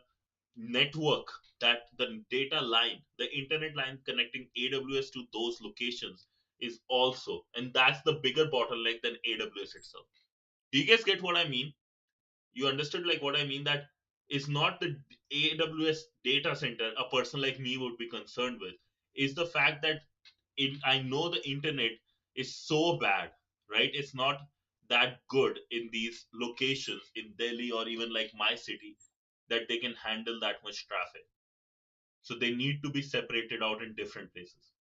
network, that the data line, the internet line connecting AWS to those locations is also, and that's the bigger bottleneck than AWS itself. Do you guys get what I mean? You understood like what I mean? That is not the AWS data center a person like me would be concerned with. Is the fact that I know the internet is so bad, right? It's not that good in these locations in Delhi or even like my city that they can handle that much traffic. So they need to be separated out in different places,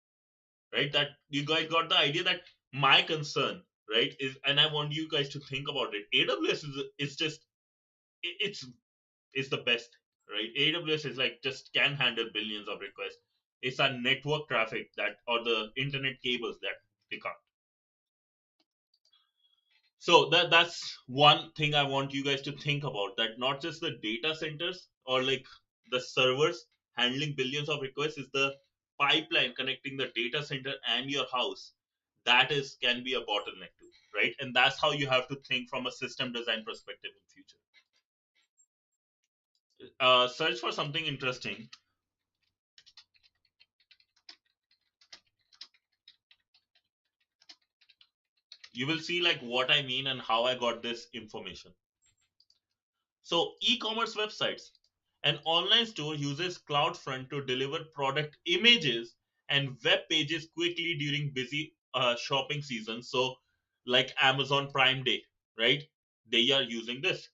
right? That you guys got the idea that my concern, right, is, and I want you guys to think about it. AWS is just it's the best, right? AWS is like just can handle billions of requests. It's our network traffic that, or the internet cables that they can't. So that's one thing I want you guys to think about, that not just the data centers or like the servers handling billions of requests, is the pipeline connecting the data center and your house. That is can be a bottleneck too, right? And that's how you have to think from a system design perspective in future. Search for something interesting. You will see like what I mean and how I got this information. So e-commerce websites. An online store uses CloudFront to deliver product images and web pages quickly during busy shopping season. So like Amazon Prime Day, right? They are using this.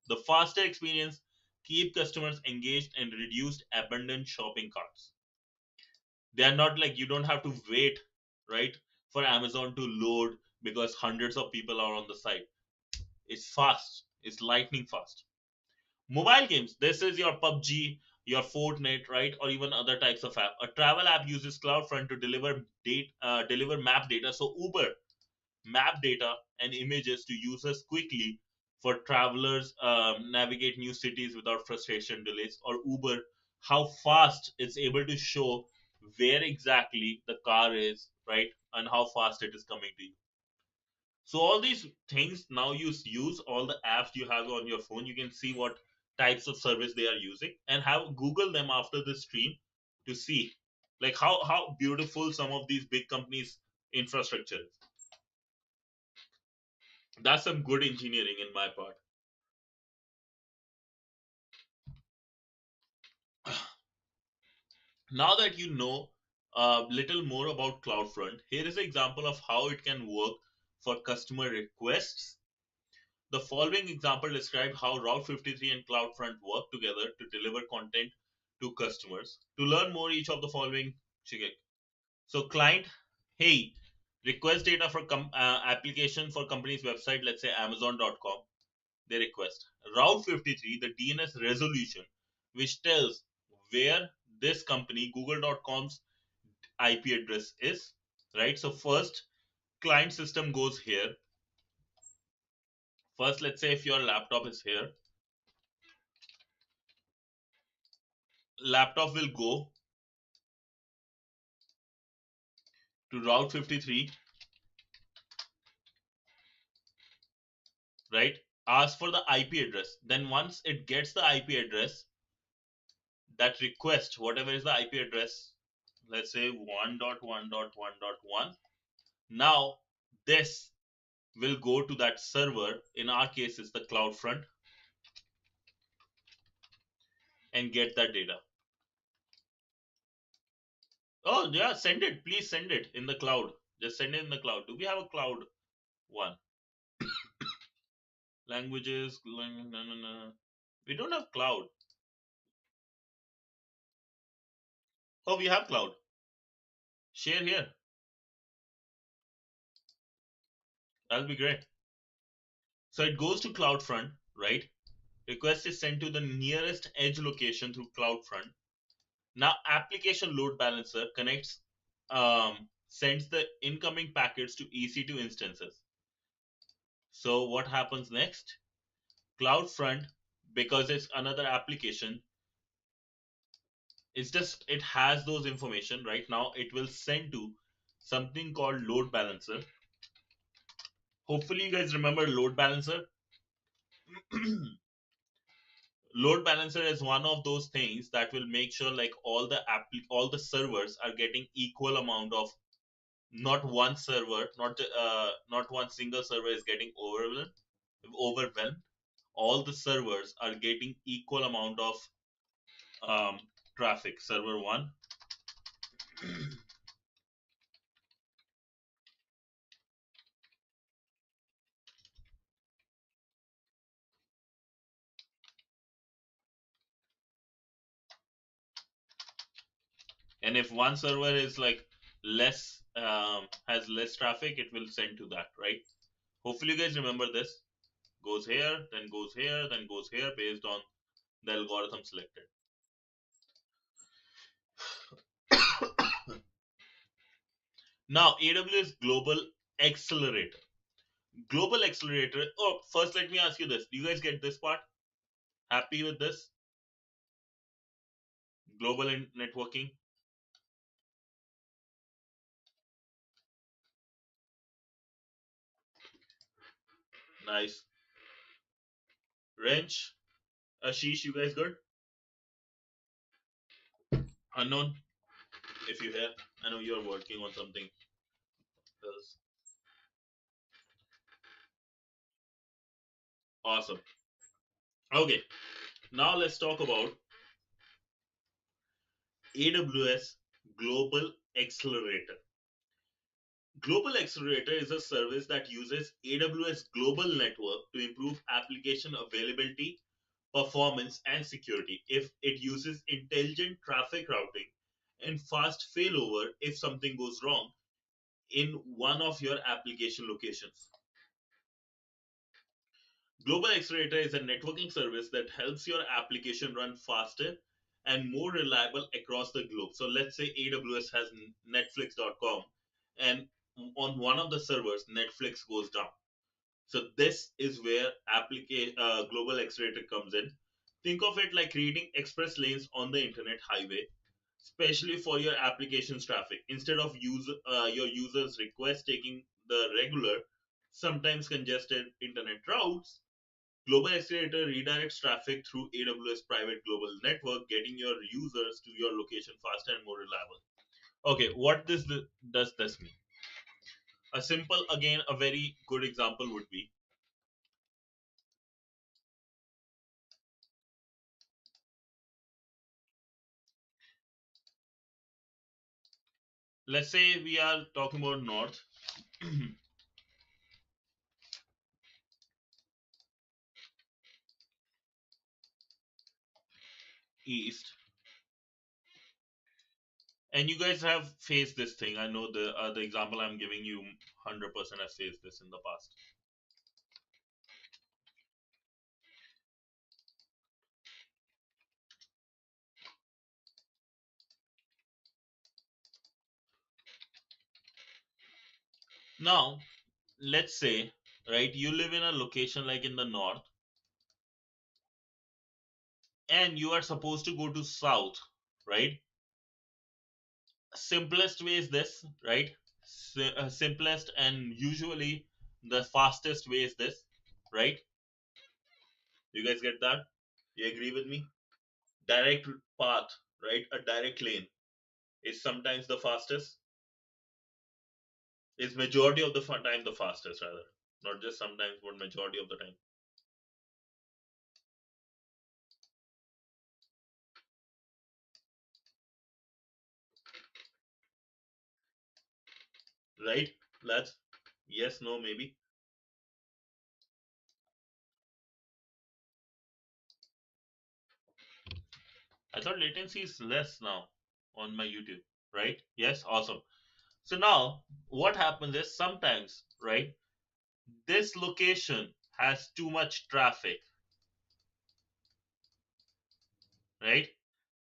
The faster experience keep customers engaged and reduced abandoned shopping carts. They are not like you don't have to wait, right, for Amazon to load because hundreds of people are on the site. It's fast. It's lightning fast. Mobile games. This is your PUBG, your Fortnite, right, or even other types of app. A travel app uses CloudFront to deliver map data. So Uber map data and images to users quickly for travelers navigate new cities without frustration delays. Or Uber, how fast it's able to show where exactly the car is, right, and how fast it is coming to you. So all these things now you use all the apps you have on your phone. You can see what types of service they are using and have Google them after the stream to see like how beautiful some of these big companies infrastructure is. That's some good engineering in my part. Now that you know a little more about CloudFront, here is an example of how it can work for customer requests. The following example describes how Route 53 and CloudFront work together to deliver content to customers. To learn more, each of the following check. So, client, hey, request data for application for company's website, let's say Amazon.com. They request Route 53, the DNS resolution, which tells where this company Google.com's IP address is. Right. So first, client system goes here. First, let's say if your laptop is here, laptop will go to Route 53, right? Ask for the IP address. Then once it gets the IP address, that request, whatever is the IP address, let's say 1.1.1.1. Now this will go to that server. In our case, it's the CloudFront, and get that data. Oh yeah, send it. Please send it in the cloud. Just send it in the cloud. Do we have a cloud one? Languages. No, no, no. We don't have cloud. Oh, we have cloud. Share here. That'll be great. So it goes to CloudFront, right? Request is sent to the nearest edge location through CloudFront. Now application load balancer connects, sends the incoming packets to EC2 instances. So what happens next? CloudFront, because it's another application, it's just it has those information right now. It will send to something called load balancer. Hopefully you guys remember load balancer. Load balancer is one of those things that will make sure like all the servers are getting equal amount of, not one server, not one single server is getting overwhelmed. All the servers are getting equal amount of um, traffic. Server 1. And if one server is like less has less traffic, it will send to that, right? Hopefully you guys remember this. Goes here, then goes here, then goes here based on the algorithm selected. Now AWS Global Accelerator. Global Accelerator. Oh, first let me ask you this. Do you guys get this part? Happy with this? Global networking. Nice. Wrench. Ashish, you guys good? Unknown, if you have. I know you're working on something else. Awesome. Okay, now let's talk about AWS Global Accelerator. Global Accelerator is a service that uses AWS Global Network to improve application availability, performance, and security. If it uses intelligent traffic routing and fast failover if something goes wrong in one of your application locations. Global Accelerator is a networking service that helps your application run faster and more reliable across the globe. So let's say AWS has Netflix.com, and on one of the servers, Netflix goes down. So this is where Global Accelerator comes in. Think of it like creating express lanes on the internet highway, especially for your application's traffic. Instead of your users' requests taking the regular, sometimes congested internet routes, Global Accelerator redirects traffic through AWS private global network, getting your users to your location faster and more reliable. Okay, what does this mean? A simple, again, a very good example would be, let's say we are talking about north, east, and you guys have faced this thing. I know the example I'm giving you, 100% has faced this in the past. Now, let's say, right, you live in a location like in the north, and you are supposed to go to south, right? Simplest way is this, right? Simplest and usually the fastest way is this, right? You guys get that? You agree with me? Direct path, right? A direct lane is sometimes the fastest. Is majority of the time the fastest, rather, not just sometimes, but majority of the time, right, lads? Yes, no, maybe. I thought latency is less now on my YouTube, right? Yes, awesome. So now what happens is sometimes, right, this location has too much traffic, right?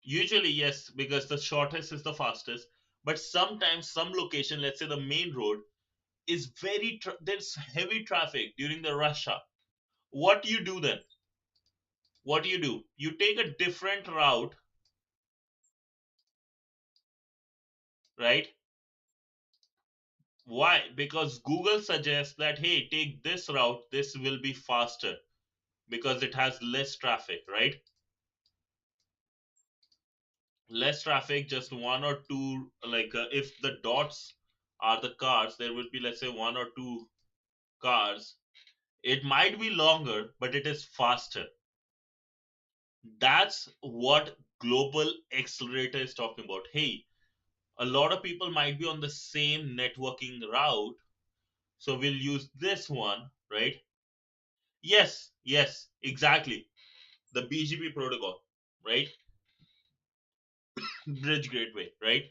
Usually, yes, because the shortest is the fastest. But sometimes some location, let's say the main road, is there's heavy traffic during the rush hour. What do you do then? What do? You take a different route, right? Why? Because Google suggests that, hey, take this route, this will be faster. because it has less traffic, right? Less traffic, just one or two, like if the dots are the cars, there will be, let's say, one or two cars. It might be longer, but it is faster. That's what global accelerator is talking about. Hey, a lot of people might be on the same networking route, so we'll use this one, right? Yes, exactly. The BGP protocol, right? Bridge gateway, right?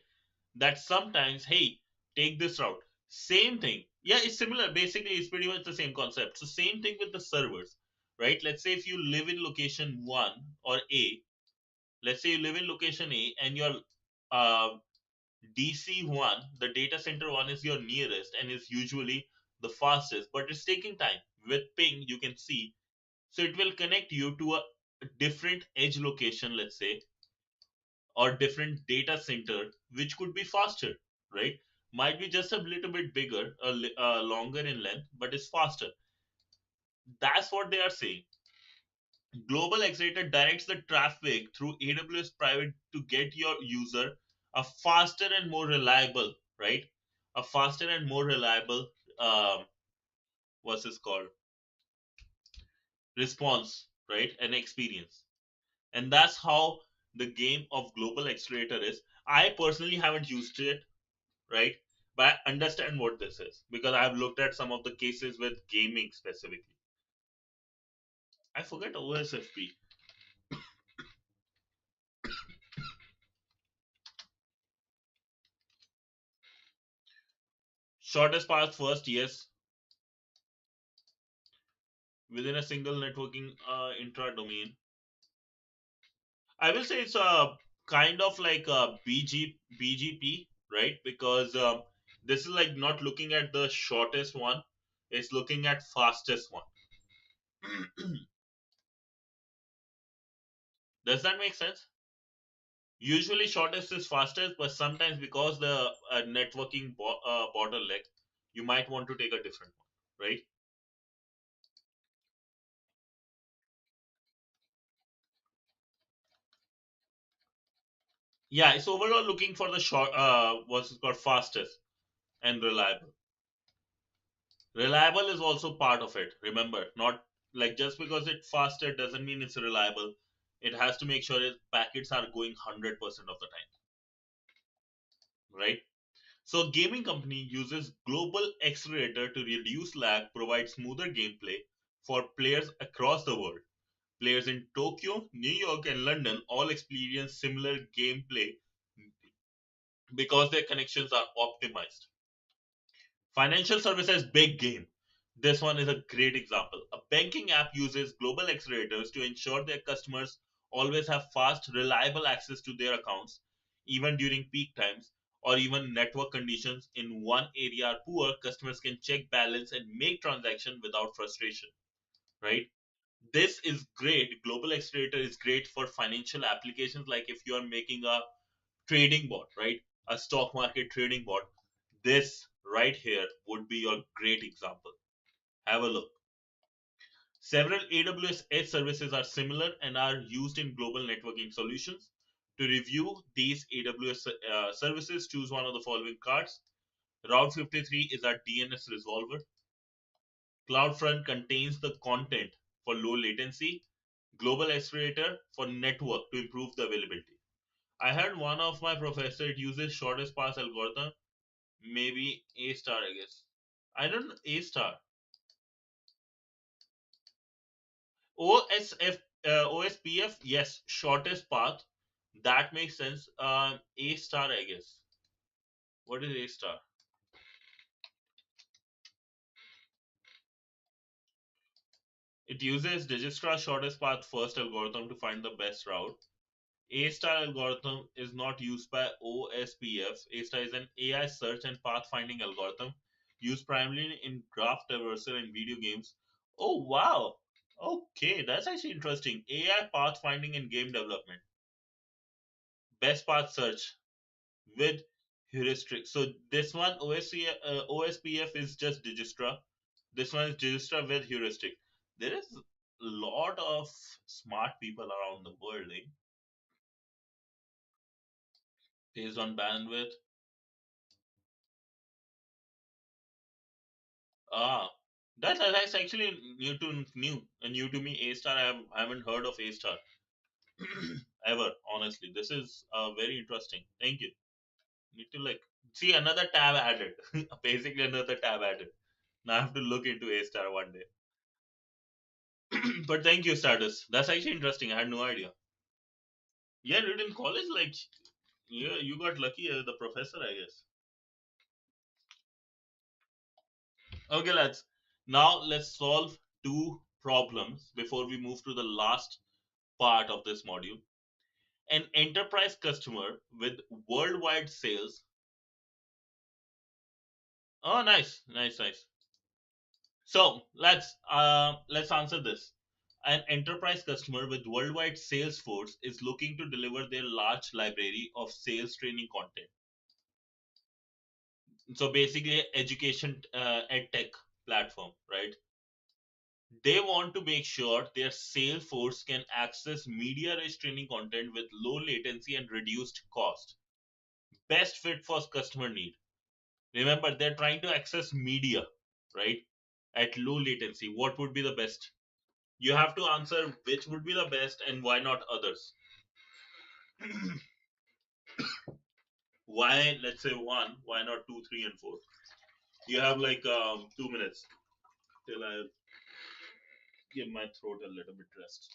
That sometimes, hey, take this route. Same thing. Yeah, it's similar. Basically, it's pretty much the same concept. So, same thing with the servers, right? Let's say if you live in location 1 or A, let's say you live in location A and your uh, DC1, the data center one, is your nearest and is usually the fastest, but it's taking time. With ping, you can see. So, it will connect you to a different edge location, let's say, or different data center, which could be faster, right? Might be just a little bit bigger, longer in length, but it's faster. That's what they are saying. Global Accelerator directs the traffic through AWS private to get your user a faster and more reliable, right? A faster and more reliable, um, what's this called? Response, right? An experience. And that's how the game of Global Accelerator is. I personally haven't used it, right? But I understand what this is because I've looked at some of the cases with gaming specifically. I forget OSFP. Shortest path first, yes, within a single networking intra domain. I will say it's a kind of like a BGP, right? Because this is like not looking at the shortest one, it's looking at fastest one. Does that make sense? Usually shortest is fastest, but sometimes because the networking bottleneck, you might want to take a different one, right? Yeah, it's overall looking for the short, what's it called, fastest and reliable. Reliable is also part of it. Remember, not like just because it's faster doesn't mean it's reliable. It has to make sure its packets are going 100% of the time, right? So, gaming company uses global accelerator to reduce lag, provide smoother gameplay for players across the world. Players in Tokyo, New York, and London all experience similar gameplay because their connections are optimized. Financial services big game. This one is a great example. A banking app uses global accelerators to ensure their customers always have fast, reliable access to their accounts, even during peak times or even network conditions in one area are poor. Customers can check balance and make transaction without frustration. Right? This is great. Global accelerator is great for financial applications, like if you are making a trading bot, right? A stock market trading bot. This right here would be a great example. Have a look. Several AWS Edge services are similar and are used in global networking solutions. To review these AWS services, choose one of the following cards. Route 53 is our DNS resolver. CloudFront contains the content for low latency. Global Accelerator for network to improve the availability. I heard one of my professor, it uses shortest path algorithm, maybe A star, I guess. I don't know, A star. OSF, OSPF, yes, shortest path. That makes sense. A star, I guess. What is A star? It uses Digistra's shortest path first algorithm to find the best route. A star algorithm is not used by OSPF. A star is an AI search and pathfinding algorithm used primarily in graph traversal and video games. Oh wow! Okay, that's actually interesting. AI pathfinding in game development. Best path search with heuristic. So this one OSPF is just Digistra. This one is Digistra with heuristic. There is lot of smart people around the world, based on bandwidth. Ah, that's actually new to me. A star. I haven't heard of A star ever. Honestly, this is very interesting. Thank you. Need to like see another tab added. Basically, another tab added. Now I have to look into A star one day. But thank you, Stardust. That's actually interesting. I had no idea. Yeah, dude, in college, like, yeah, you got lucky as the professor, I guess. Okay, lads. Now let's solve two problems before we move to the last part of this module. An enterprise customer with worldwide sales. Oh, nice, nice, nice. So let's answer this. An enterprise customer with worldwide sales force is looking to deliver their large library of sales training content. So basically, education ed tech platform, right? They want to make sure their sales force can access media rich training content with low latency and reduced cost. Best fit for customer need. Remember, they're trying to access media, right? At low latency. What would be the best? You have to answer which would be the best and why not others. Why, let's say one, why not two, three, and four? You have like 2 minutes till I give my throat a little bit rest.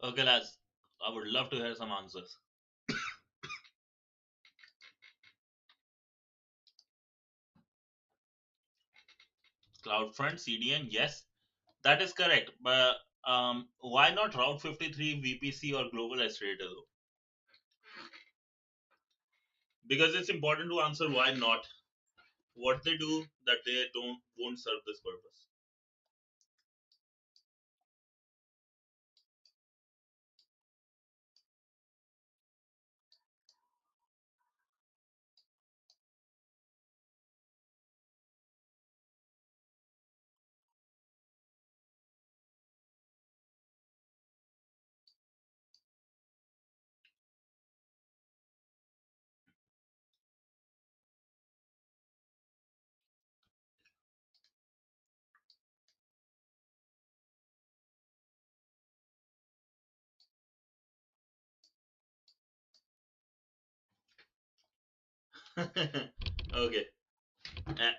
Okay, lads, I would love to hear some answers. CloudFront, CDN, yes, that is correct. But why not Route 53, VPC, or Global Accelerator though? Because it's important to answer why not. What they do that they don't won't serve this purpose. Okay. Uh,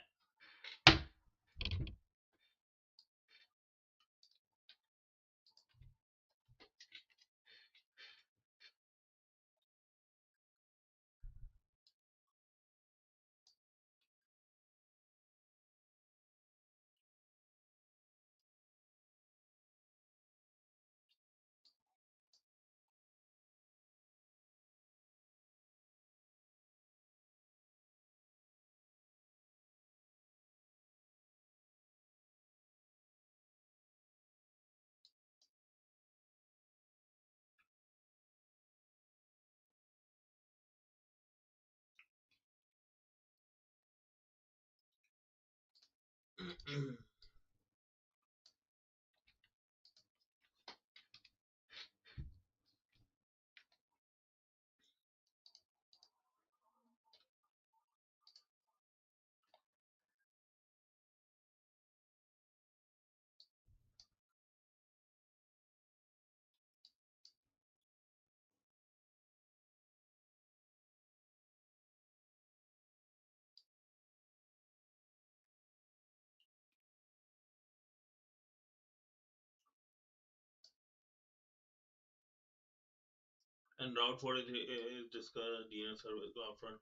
And Route 43 is discuss DNS service upfront.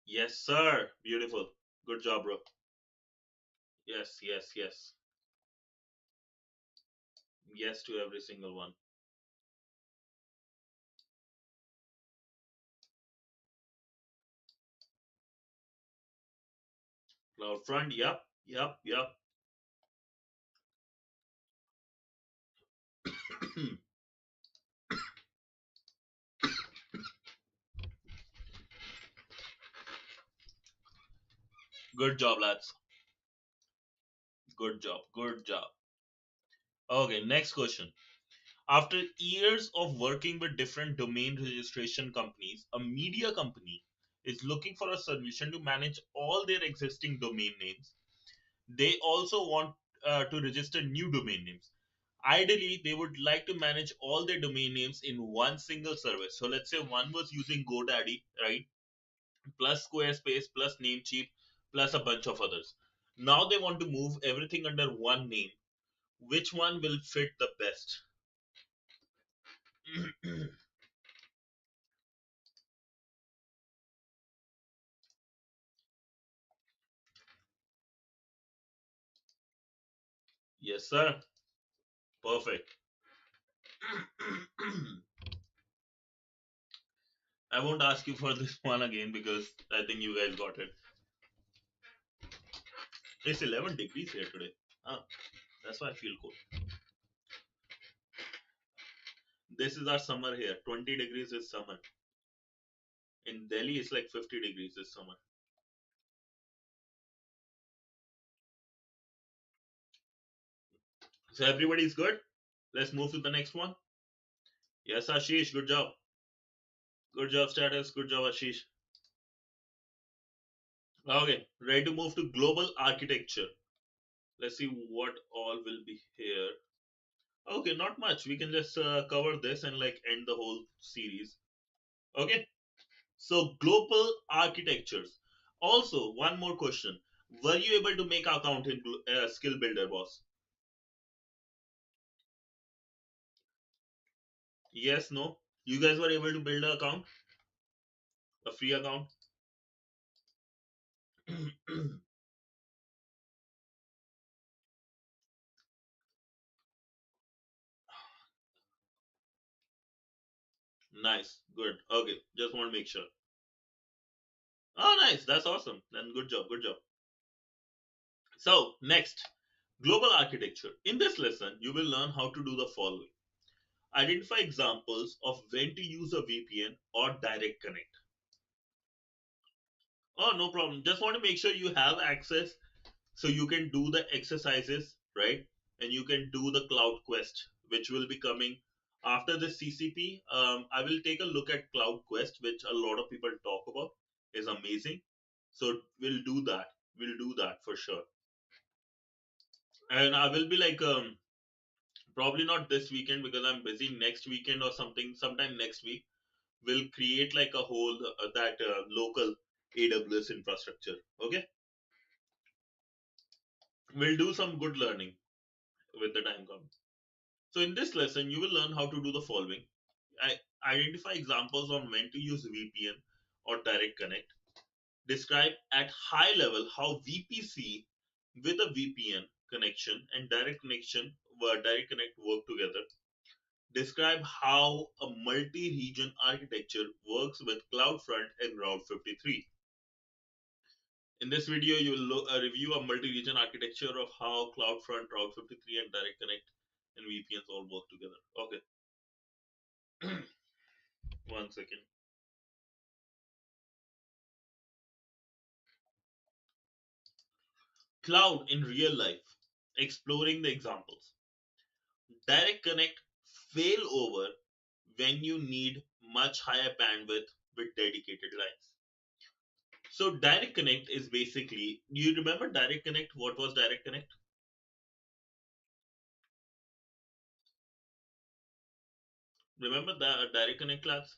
Yes, sir. Beautiful. Good job, bro. Yes, yes, yes. Yes to every single one. CloudFront, yep, yep, yep. Good job, lads. Good job, good job. Okay, next question. After years of working with different domain registration companies, a media company is looking for a solution to manage all their existing domain names. They also want to register new domain names. Ideally, they would like to manage all their domain names in one single service. So let's say one was using GoDaddy, right? Plus Squarespace, plus Namecheap, plus a bunch of others. Now they want to move everything under one name. Which one will fit the best? Yes, sir. Perfect. I won't ask you for this one again because I think you guys got it. It's 11 degrees here today. Ah, that's why I feel cold. This is our summer here. 20 degrees is summer. In Delhi, it's like 50 degrees this summer. So everybody's good? Let's move to the next one. Yes, Ashish, good job. Good job, status. Good job, Ashish. Okay, ready to move to global architecture. Let's see what all will be here. Okay, not much. We can just cover this and like end the whole series. Okay, so global architectures. Also, one more question. Were you able to make account in Skill Builder, boss? Yes, no? You guys were able to build an account? A free account? Nice, good. Okay, just want to make sure. Oh, nice. That's awesome. Then good job, good job. So, next, global architecture. In this lesson, you will learn how to do the following. Identify examples of when to use a VPN or direct connect. Oh, no problem. Just want to make sure you have access so you can do the exercises, right? And you can do the cloud quest, which will be coming after the CCP. I will take a look at cloud quest, which a lot of people talk about, is amazing. So we'll do that. We'll do that for sure. And I will be like, probably not this weekend because I'm busy. Next weekend or something, sometime next week, we'll create like a whole that local AWS infrastructure. Okay, we'll do some good learning with the time comes. So in this lesson, you will learn how to do the following. Identify examples on when to use VPN or direct connect. Describe at high level how VPC with a VPN connection and direct connect work together. Describe how a multi-region architecture works with CloudFront and Route 53. In this video, you will review a multi-region architecture of how CloudFront, Route 53, and Direct Connect and VPNs all work together. Okay, one second. Cloud in real life, exploring the examples. Direct Connect fail over when you need much higher bandwidth with dedicated lines. So Direct Connect is basically, you remember Direct Connect? What was Direct Connect? Remember the Direct Connect class?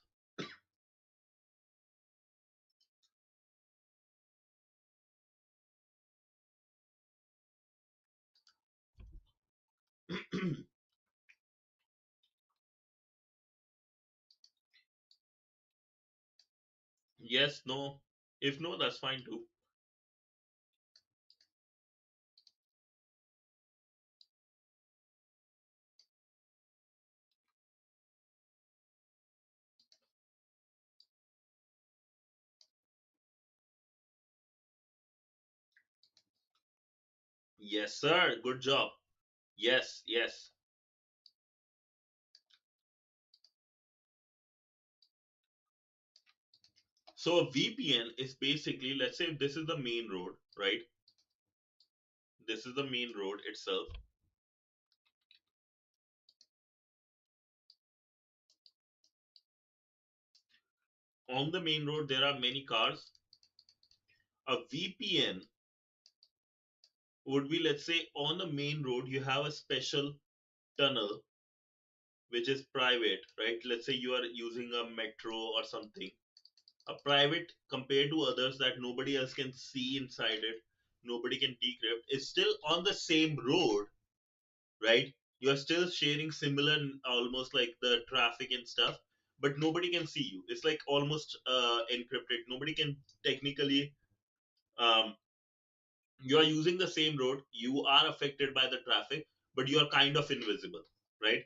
Yes, no. If no, that's fine too. Yes, sir. Good job. Yes, yes. So a VPN is basically, let's say this is the main road, right? This is the main road itself. On the main road, there are many cars. A VPN would be, let's say, on the main road, you have a special tunnel which is private, right? Let's say you are using a metro or something. A private compared to others that nobody else can see inside it, nobody can decrypt, is still on the same road, right? You are still sharing similar, almost like the traffic and stuff, but nobody can see you. It's like almost encrypted. Nobody can technically. Um, you are using the same road. You are affected by the traffic, but you are kind of invisible, right?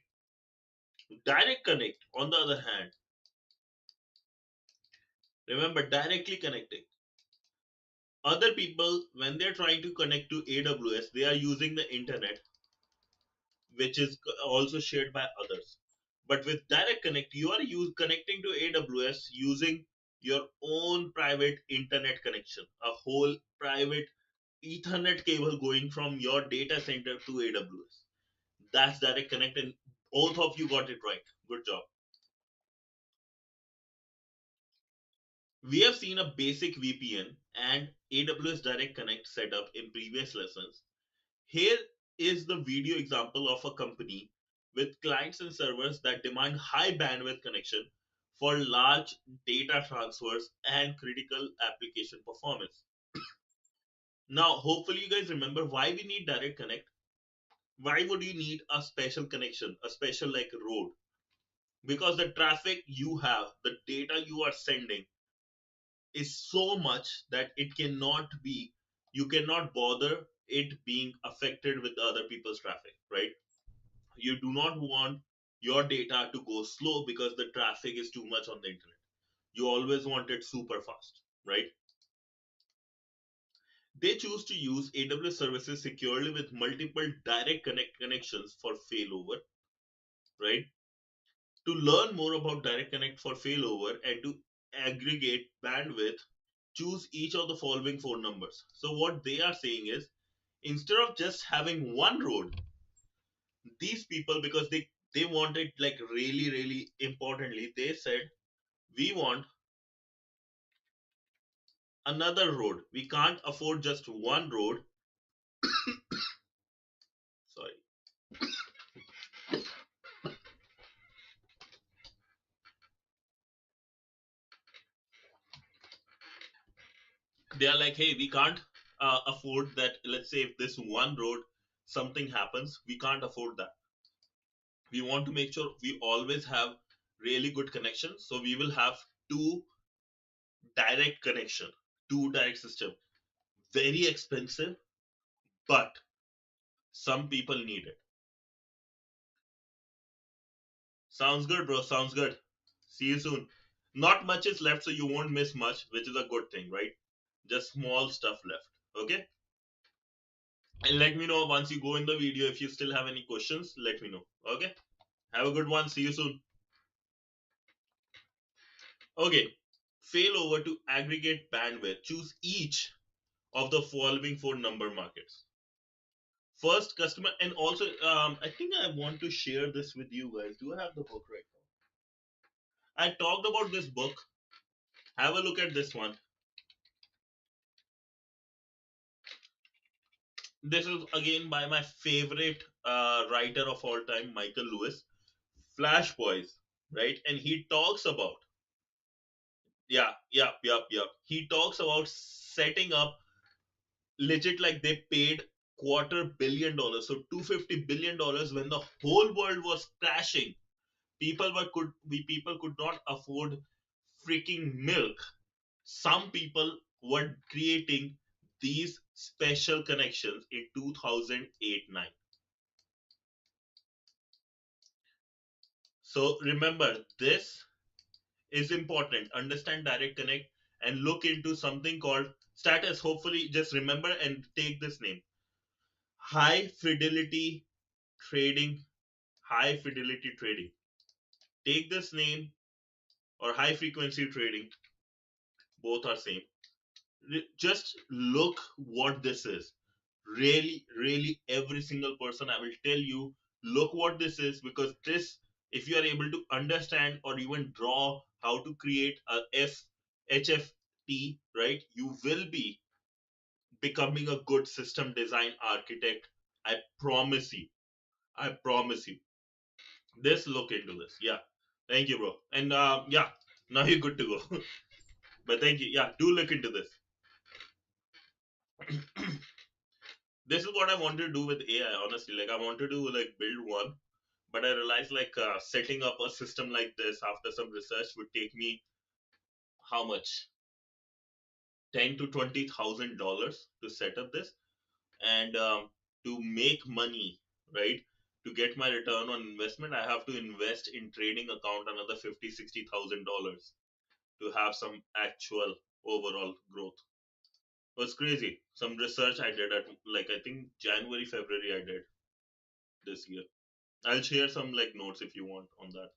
Direct connect, on the other hand, remember directly connecting. Other people, when they're trying to connect to AWS, they are using the internet, which is also shared by others. But with direct connect, you are connecting to AWS using your own private internet connection, a whole private Ethernet cable going from your data center to AWS. That's direct connect, and both of you got it right. Good job. We have seen a basic VPN and AWS Direct Connect setup in previous lessons. Here is the video example of a company with clients and servers that demand high bandwidth connection for large data transfers and critical application performance. Now, hopefully, you guys remember why we need direct connect. Why would you need a special connection, a special like road? Because the traffic you have, the data you are sending is so much that it cannot be, you cannot bother it being affected with other people's traffic, right? You do not want your data to go slow because the traffic is too much on the internet. You always want it super fast, right? They choose to use AWS services securely with multiple direct connections for failover, right? To learn more about direct connect for failover and to aggregate bandwidth, choose each of the following four numbers. So what they are saying is, instead of just having one road, these people, because they wanted like really importantly, they said we want another road. We can't afford just one road. Sorry. They are like, hey, we can't afford that. Let's say if this one road something happens, we can't afford that. We want to make sure we always have really good connections. So we will have two direct connection, two direct system. Very expensive, but some people need it. Sounds good, bro. Sounds good. See you soon. Not much is left, so you won't miss much, which is a good thing, right? Just small stuff left. Okay? And let me know once you go in the video if you still have any questions. Let me know. Okay? Have a good one. See you soon. Okay. Fail over to aggregate bandwidth. Choose each of the following four number markets. First, customer, and also, I think I want to share this with you guys. Do I have the book right now? I talked about this book. Have a look at this one. This is again by my favorite writer of all time, Michael Lewis, Flash Boys, right? And he talks about, yeah. He talks about setting up legit like they paid $250 billion, so $250 billion when the whole world was crashing. People could not afford freaking milk. Some people were creating these special connections in 2008-9. So remember, this is important. Understand direct connect and look into something called status. Hopefully, just remember and take this name: high fidelity trading. High fidelity trading. Take this name, or high frequency trading. Both are same. Just look what this is. Really, every single person, I will tell you, look what this is, because this, if you are able to understand or even draw how to create a HFT, right, you will be becoming a good system design architect. I promise you. I promise you. This, look into this. Yeah. Thank you, bro. And yeah, now you're good to go. But thank you. Yeah, do look into this. This is what I wanted to do with AI, honestly. Like, I wanted to like build one, but I realized like setting up a system like this after some research would take me how much? $10,000 to $20,000 to set up this, and to make money, right? To get my return on investment, I have to invest in trading account another $50,000-$60,000 to have some actual overall growth. It was crazy. Some research I did at, like, I think January, February I did this year. I'll share some like notes if you want on that.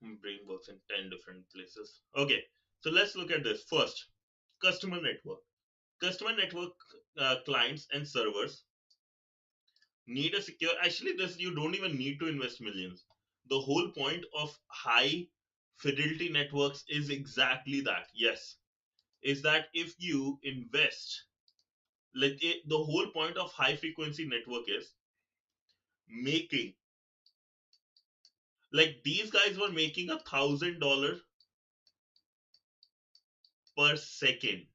Brain works in 10 different places. Okay, so let's look at this. First, customer network. Customer network, clients and servers need a secure. Actually, this, you don't even need to invest millions. The whole point of high fidelity networks is exactly that. Yes, is that if you invest, like the whole point of high frequency network is making, like these guys were making $1,000 per second.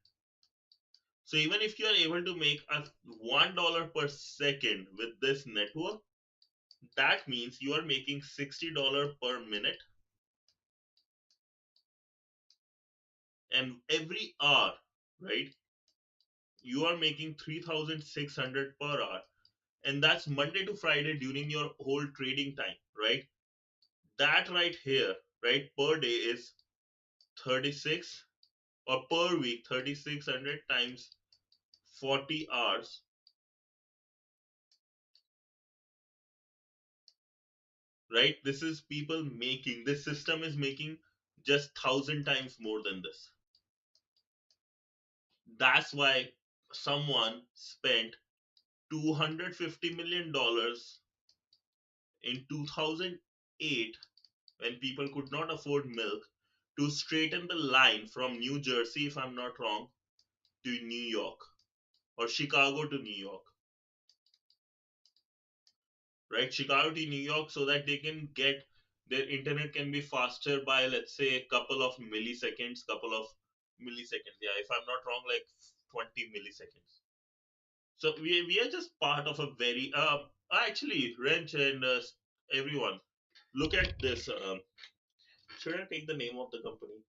So even if you are able to make a $1 per second with this network, that means you are making $60 per minute, and every hour, right? You are making 3,600 per hour, and that's Monday to Friday during your whole trading time, right? That right here, right, per day is 36, or per week 3,600 times 40 hours, right? This is people making, this system is making just 1,000 times more than this. That's why someone spent $250 million in 2008, when people could not afford milk, to straighten the line from New Jersey, if I'm not wrong, to New York, or Chicago to New York, right? Chicago to New York, so that they can get, their internet can be faster by, let's say, a couple of milliseconds, yeah, if I'm not wrong, like 20 milliseconds. So we are just part of a very actually, Wrench and everyone, look at this. Should I take the name of the company?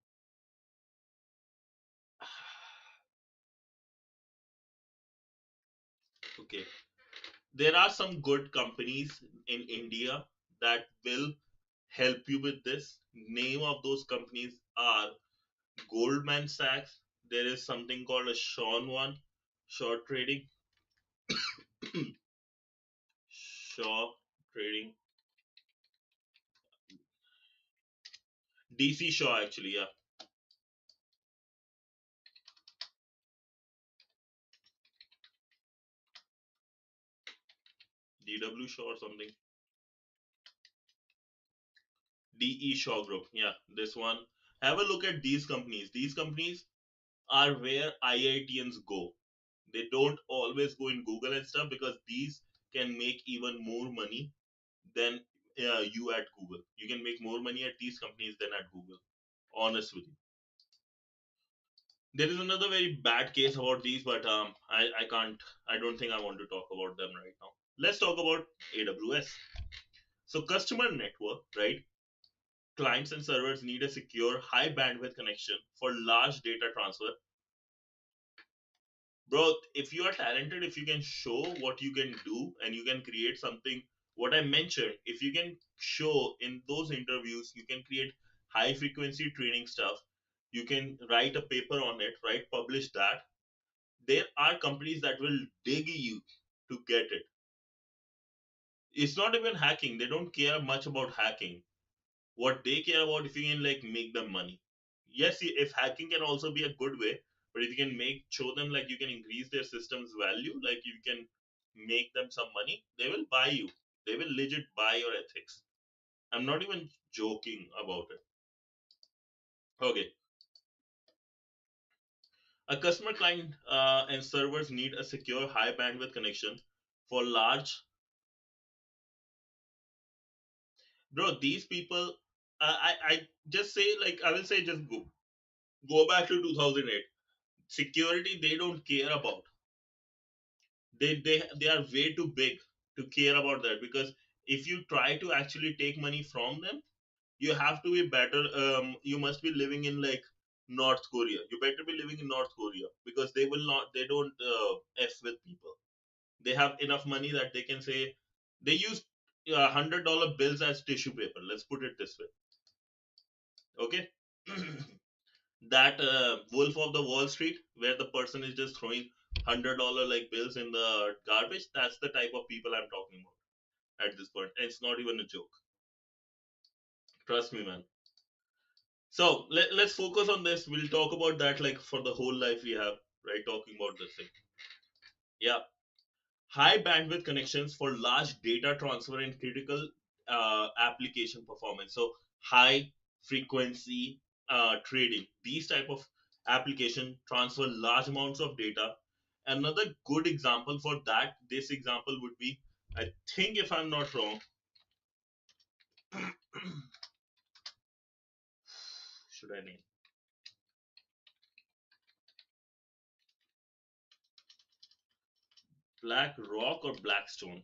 Okay, there are some good companies in India that will help you with this. Name of those companies are Goldman Sachs. There is something called a Sean one, short trading, Shaw trading, DC Shaw, actually, yeah, DW Shaw or something, DE Shaw Group, yeah, this one. Have a look at these companies. These companies are where IITians go. They don't always go in Google and stuff, because these can make even more money than you at Google. You can make more money at these companies than at Google. Honest with you. There is another very bad case about these, but I can't. I don't think I want to talk about them right now. Let's talk about AWS. So customer network, right? clients and servers need a secure high bandwidth connection for large data transfer. Bro, if you are talented, if you can show what you can do and you can create something, what I mentioned, if you can show in those interviews, you can create high frequency training stuff, you can write a paper on it, right? Publish that. There are companies that will dig you to get it. It's not even hacking. They don't care much about hacking. What they care about, if you can like make them money. Yes, if hacking can also be a good way, but if you can show them like you can increase their system's value, like you can make them some money, they will buy you. They will legit buy your ethics. I'm not even joking about it. Okay. A customer client and servers need a secure high bandwidth connection for large. Bro, these people, I just say, like, I will say just go back to 2008. Security, they don't care about. They are way too big to care about that, because if you try to actually take money from them, you have to be better. You must be living in like North Korea. You better be living in North Korea, because they don't f with people. They have enough money that they can say they use $100 bills as tissue paper. Let's put it this way. Okay. That Wolf of the Wall Street, where the person is just throwing $100 like bills in the garbage. That's the type of people I'm talking about at this point. And it's not even a joke. Trust me, man. So let's focus on this. We'll talk about that like for the whole life we have, right? Talking about this thing. Yeah. High bandwidth connections for large data transfer and critical application performance. So high frequency trading, these type of application transfer large amounts of data. Another good example for that, this example would be, I think if I'm not wrong, should I name Black Rock or Blackstone?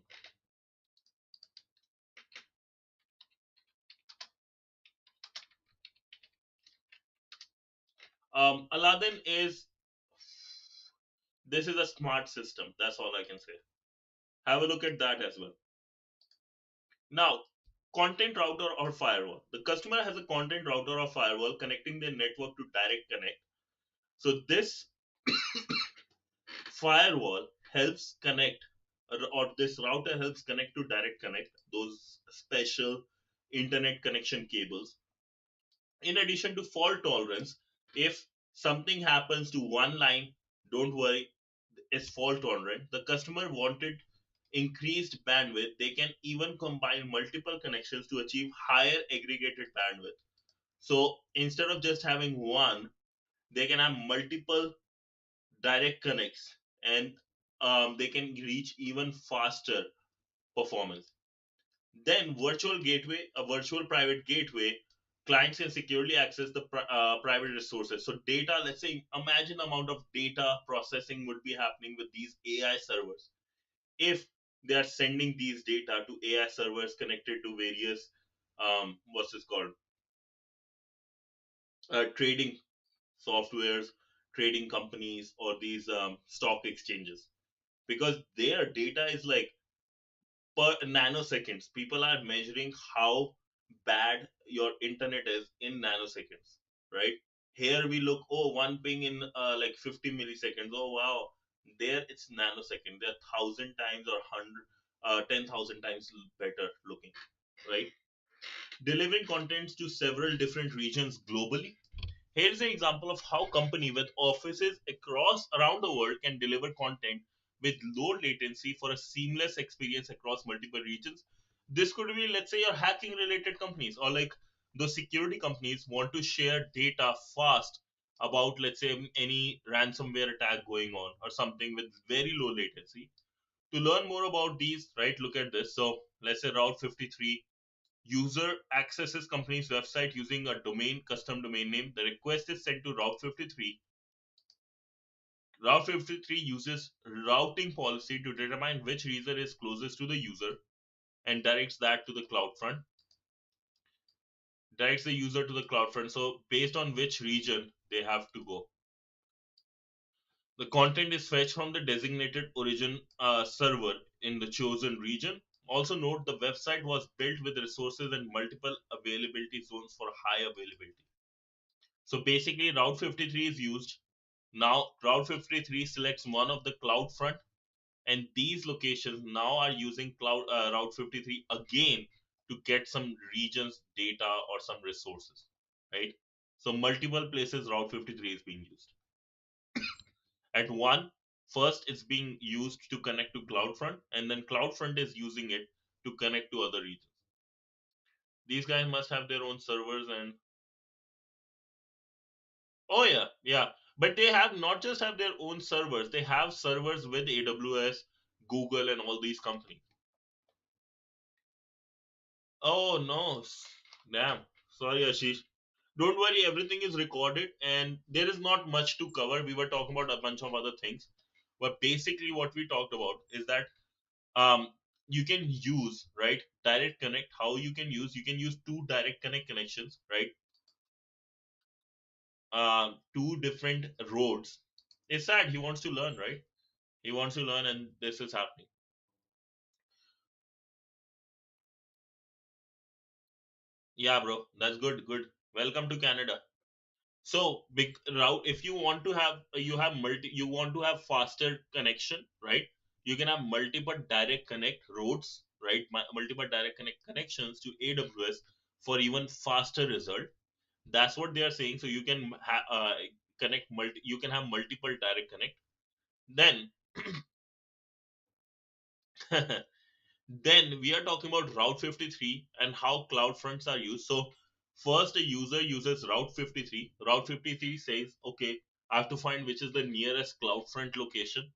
Aladdin is, this is a smart system. That's all I can say. Have a look at that as well. Now, content router or firewall. The customer has a content router or firewall connecting their network to direct connect. So this firewall helps connect, or this router helps connect to direct connect, those special internet connection cables. In addition to fault tolerance, if something happens to one line, don't worry, it's fault tolerant. The customer wanted increased bandwidth, they can even combine multiple connections to achieve higher aggregated bandwidth. So instead of just having one, they can have multiple direct connects, and they can reach even faster performance. Then virtual gateway, a virtual private gateway, clients can securely access the private resources. So data, let's say, imagine the amount of data processing would be happening with these AI servers. If they are sending these data to AI servers connected to various, what's this called, trading softwares, trading companies, or these stock exchanges, because their data is like per nanoseconds. People are measuring how bad your internet is in nanoseconds, right? Here we look, oh, one ping in like 50 milliseconds. Oh wow, there it's nanosecond. They're 1,000 times or 10,000 times better looking, right? Delivering contents to several different regions globally. Here's an example of how company with offices across around the world can deliver content with low latency for a seamless experience across multiple regions. This could be, let's say, your hacking related companies, or like those security companies want to share data fast about, let's say, any ransomware attack going on or something with very low latency. To learn more about these, right, look at this. So let's say Route 53. User accesses company's website using a custom domain name. The request is sent to Route 53. Route 53 uses routing policy to determine which region is closest to the user and directs that to the cloud front. directs the user to the CloudFront. So based on which region they have to go. The content is fetched from the designated origin server in the chosen region. Also note the website was built with resources and multiple availability zones for high availability. So basically Route 53 is used. Now Route 53 selects one of the CloudFront, and these locations now are using Route 53 again to get some regions data or some resources, right? So multiple places Route 53 is being used. At one, first it's being used to connect to CloudFront, and then CloudFront is using it to connect to other regions. These guys must have their own servers, and oh yeah, yeah, but they have not just have their own servers, they have servers with AWS, Google, and all these companies. Oh no, damn, sorry Ashish. Don't worry, everything is recorded and there is not much to cover. We were talking about a bunch of other things, but basically what we talked about is that um you can use, right, direct connect. How you can use two direct connect connections, right? Two different roads. It's sad, he wants to learn, right? He wants to learn, and this is happening. Yeah, bro, that's good. Welcome to Canada. So big route, if you want to have you want to have faster connection, right? You can have multiple direct connect roads, right? Multiple direct connect connections to AWS for even faster result. That's what they are saying. So you can you can have multiple direct connect. Then then we are talking about Route 53 and how cloud fronts are used. So first a user uses Route 53. Route 53 says, okay, I have to find which is the nearest CloudFront location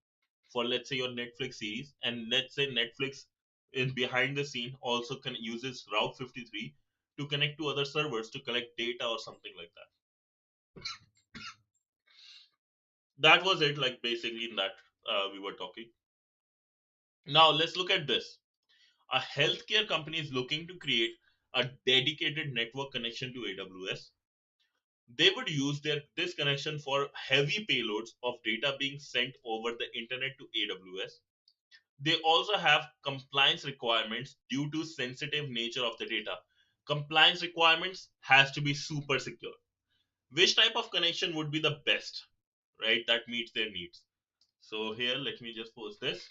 for, let's say, your Netflix series. And let's say Netflix in behind the scene also can uses Route 53 to connect to other servers to collect data or something like that. That was it, like basically in that we were talking. Now let's look at this. A healthcare company is looking to create a dedicated network connection to AWS. They would use this connection for heavy payloads of data being sent over the internet to AWS. They also have compliance requirements due to sensitive nature of the data. Compliance requirements has to be super secure. Which type of connection would be the best, right? That meets their needs. So here, let me just post this.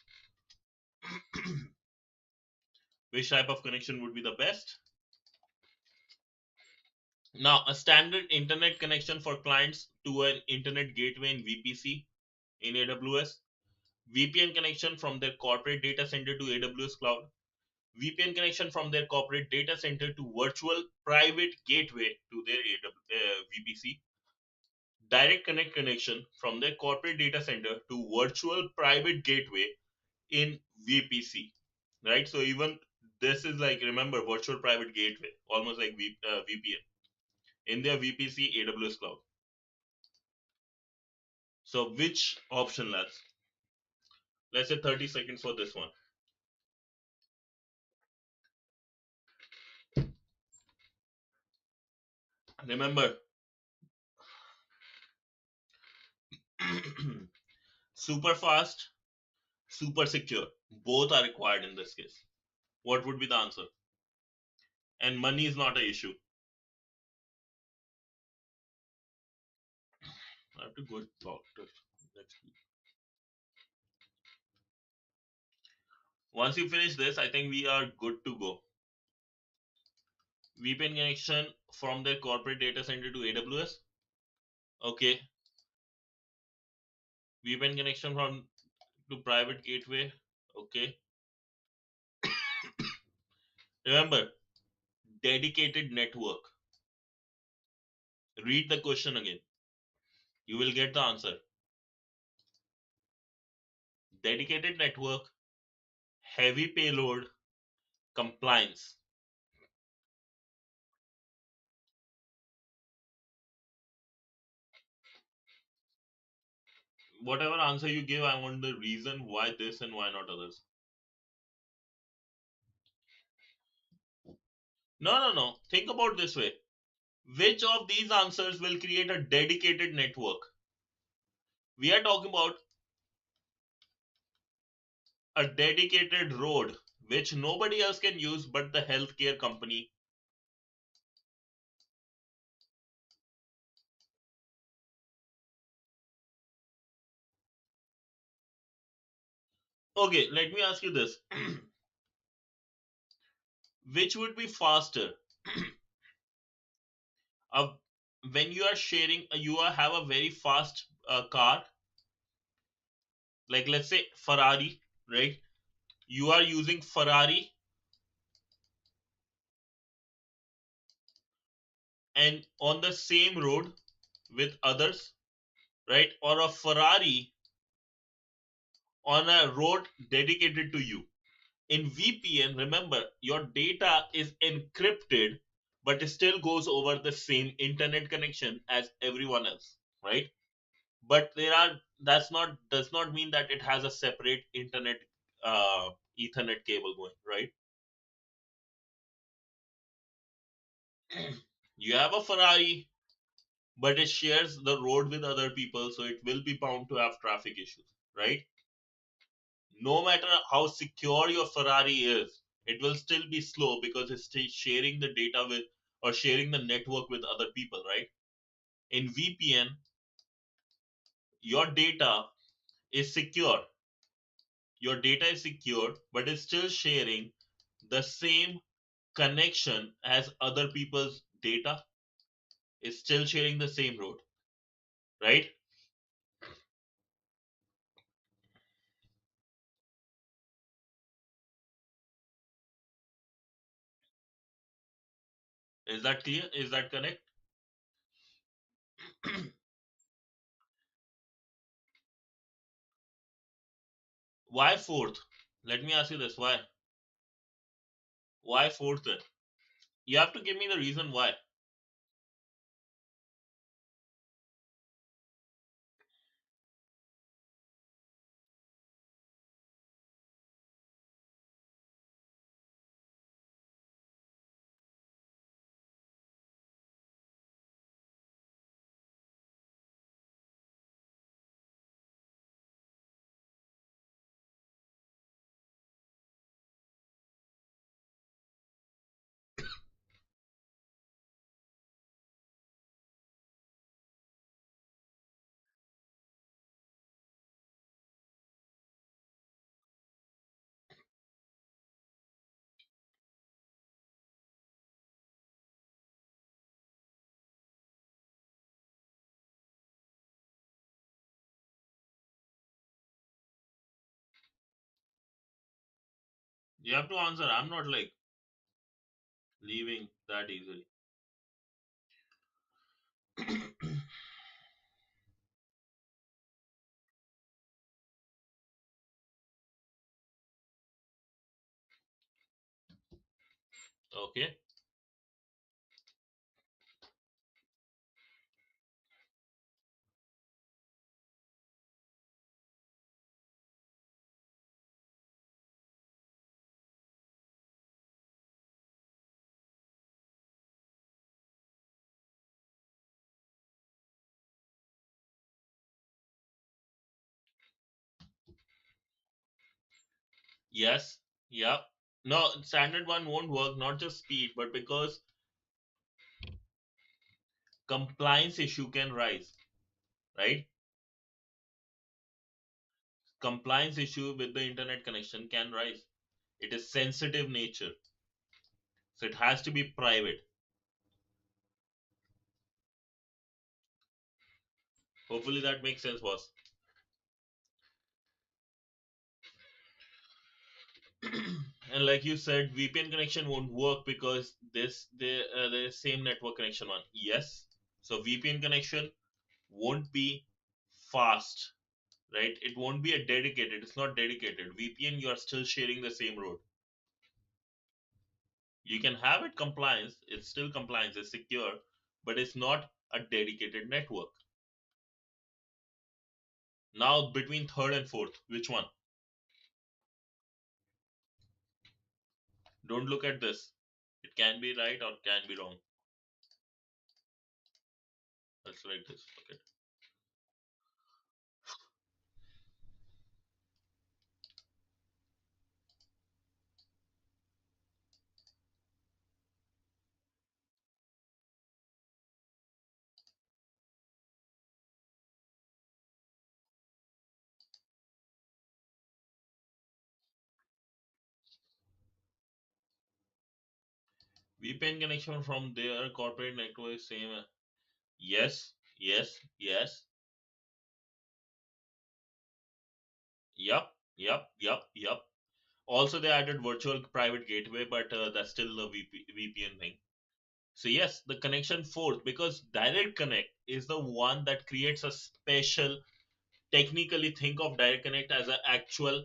Which type of connection would be the best? Now, a standard internet connection for clients to an internet gateway in VPC in AWS, VPN connection from their corporate data center to AWS cloud, VPN connection from their corporate data center to virtual private gateway to their VPC, direct connect connection from their corporate data center to virtual private gateway in VPC, right? So even this is like, remember, virtual private gateway, almost like VPN in their VPC AWS cloud. So which option, lads? Let's say 30 seconds for this one. Remember, super fast, super secure. Both are required in this case. What would be the answer? And money is not an issue. I have to go talk to next week. Once you finish this, I think we are good to go. VPN connection from their corporate data center to AWS. Okay. VPN connection from to private gateway. Okay. Remember, dedicated network. Read the question again. You will get the answer. Dedicated network, heavy payload, compliance. Whatever answer you give, I want the reason why this and why not others. No. Think about this way. Which of these answers will create a dedicated network? We are talking about a dedicated road which nobody else can use but the healthcare company. Okay, let me ask you this. Which would be faster? uh, when you are sharing, have a very fast car, like let's say Ferrari, right? You are using Ferrari and on the same road with others, right? Or a Ferrari on a road dedicated to you. In VPN, remember, your data is encrypted, but it still goes over the same internet connection as everyone else, right? But that's not does not mean that it has a separate internet Ethernet cable going, right? You have a Ferrari, but it shares the road with other people, so it will be bound to have traffic issues, right? No matter how secure your Ferrari is, it will still be slow because it's still sharing the data with or sharing the network with other people, right? In VPN, your data is secure. Your data is secure, but it's still sharing the same connection as other people's data. Is still sharing the same road, right? Is that clear? Is that correct? Why fourth? Let me ask you this. Why? Why fourth then? You have to give me the reason why. You have to answer. I'm not like leaving that easily. Okay. Yes. Yeah. No, standard one won't work, not just speed, but because compliance issue can rise, right? Compliance issue with the internet connection can rise. It is sensitive nature, so it has to be private. Hopefully that makes sense, boss. And like you said, VPN connection won't work because the same network connection one. Yes, so VPN connection won't be fast, right? It won't be a dedicated. It's not dedicated. VPN, you are still sharing the same road. You can have it compliance. It's still compliance. It's secure, but it's not a dedicated network. Now between third and fourth, which one? Don't look at this. It can be right or can be wrong. I'll select this. Okay. VPN connection from their corporate network is same. Yes, yes, yes. Yup, yup, yup, yup. Also, they added virtual private gateway, but that's still the VPN thing. So yes, the connection fourth, because direct connect is the one that creates a special. Technically, think of direct connect as an actual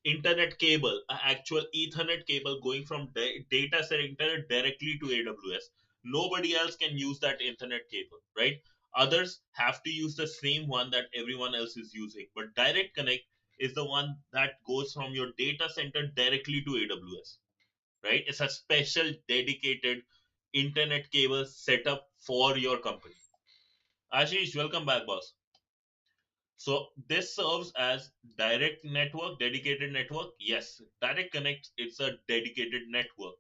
internet cable, an actual Ethernet cable going from data center directly to AWS. Nobody else can use that Ethernet cable, right? Others have to use the same one that everyone else is using. But direct connect is the one that goes from your data center directly to AWS, right? It's a special dedicated internet cable set up for your company. Ashish, welcome back, boss. So this serves as direct network, dedicated network. Yes, direct connect, it's a dedicated network.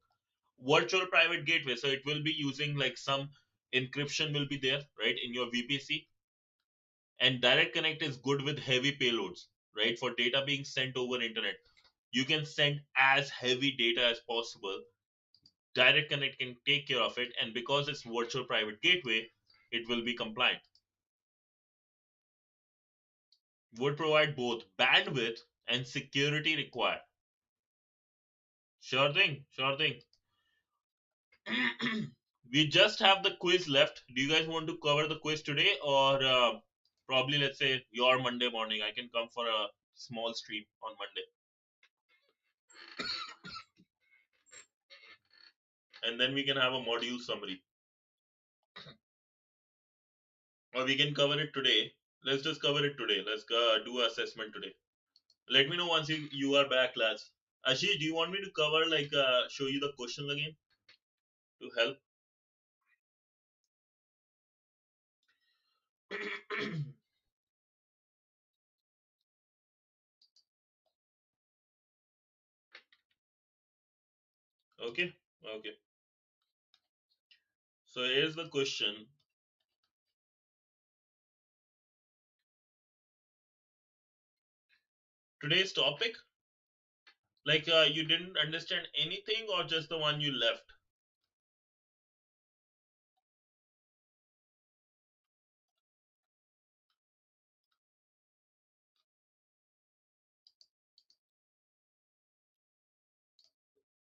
Virtual private gateway, so it will be using like some encryption will be there, right, in your VPC. And direct connect is good with heavy payloads, right, for data being sent over internet. You can send as heavy data as possible. Direct connect can take care of it, and because it's virtual private gateway, it will be compliant. Would provide both bandwidth and security required. Sure thing, sure thing. We just have the quiz left. Do you guys want to cover the quiz today, or probably let's say your Monday morning? I can come for a small stream on Monday, and then we can have a module summary, or we can cover it today. Let's just cover it today. Let's do assessment today. Let me know once you are back, lads. Ashish, do you want me to cover like show you the questions again to help? Okay, okay. So here's the question. Today's topic, like you didn't understand anything or just the one you left?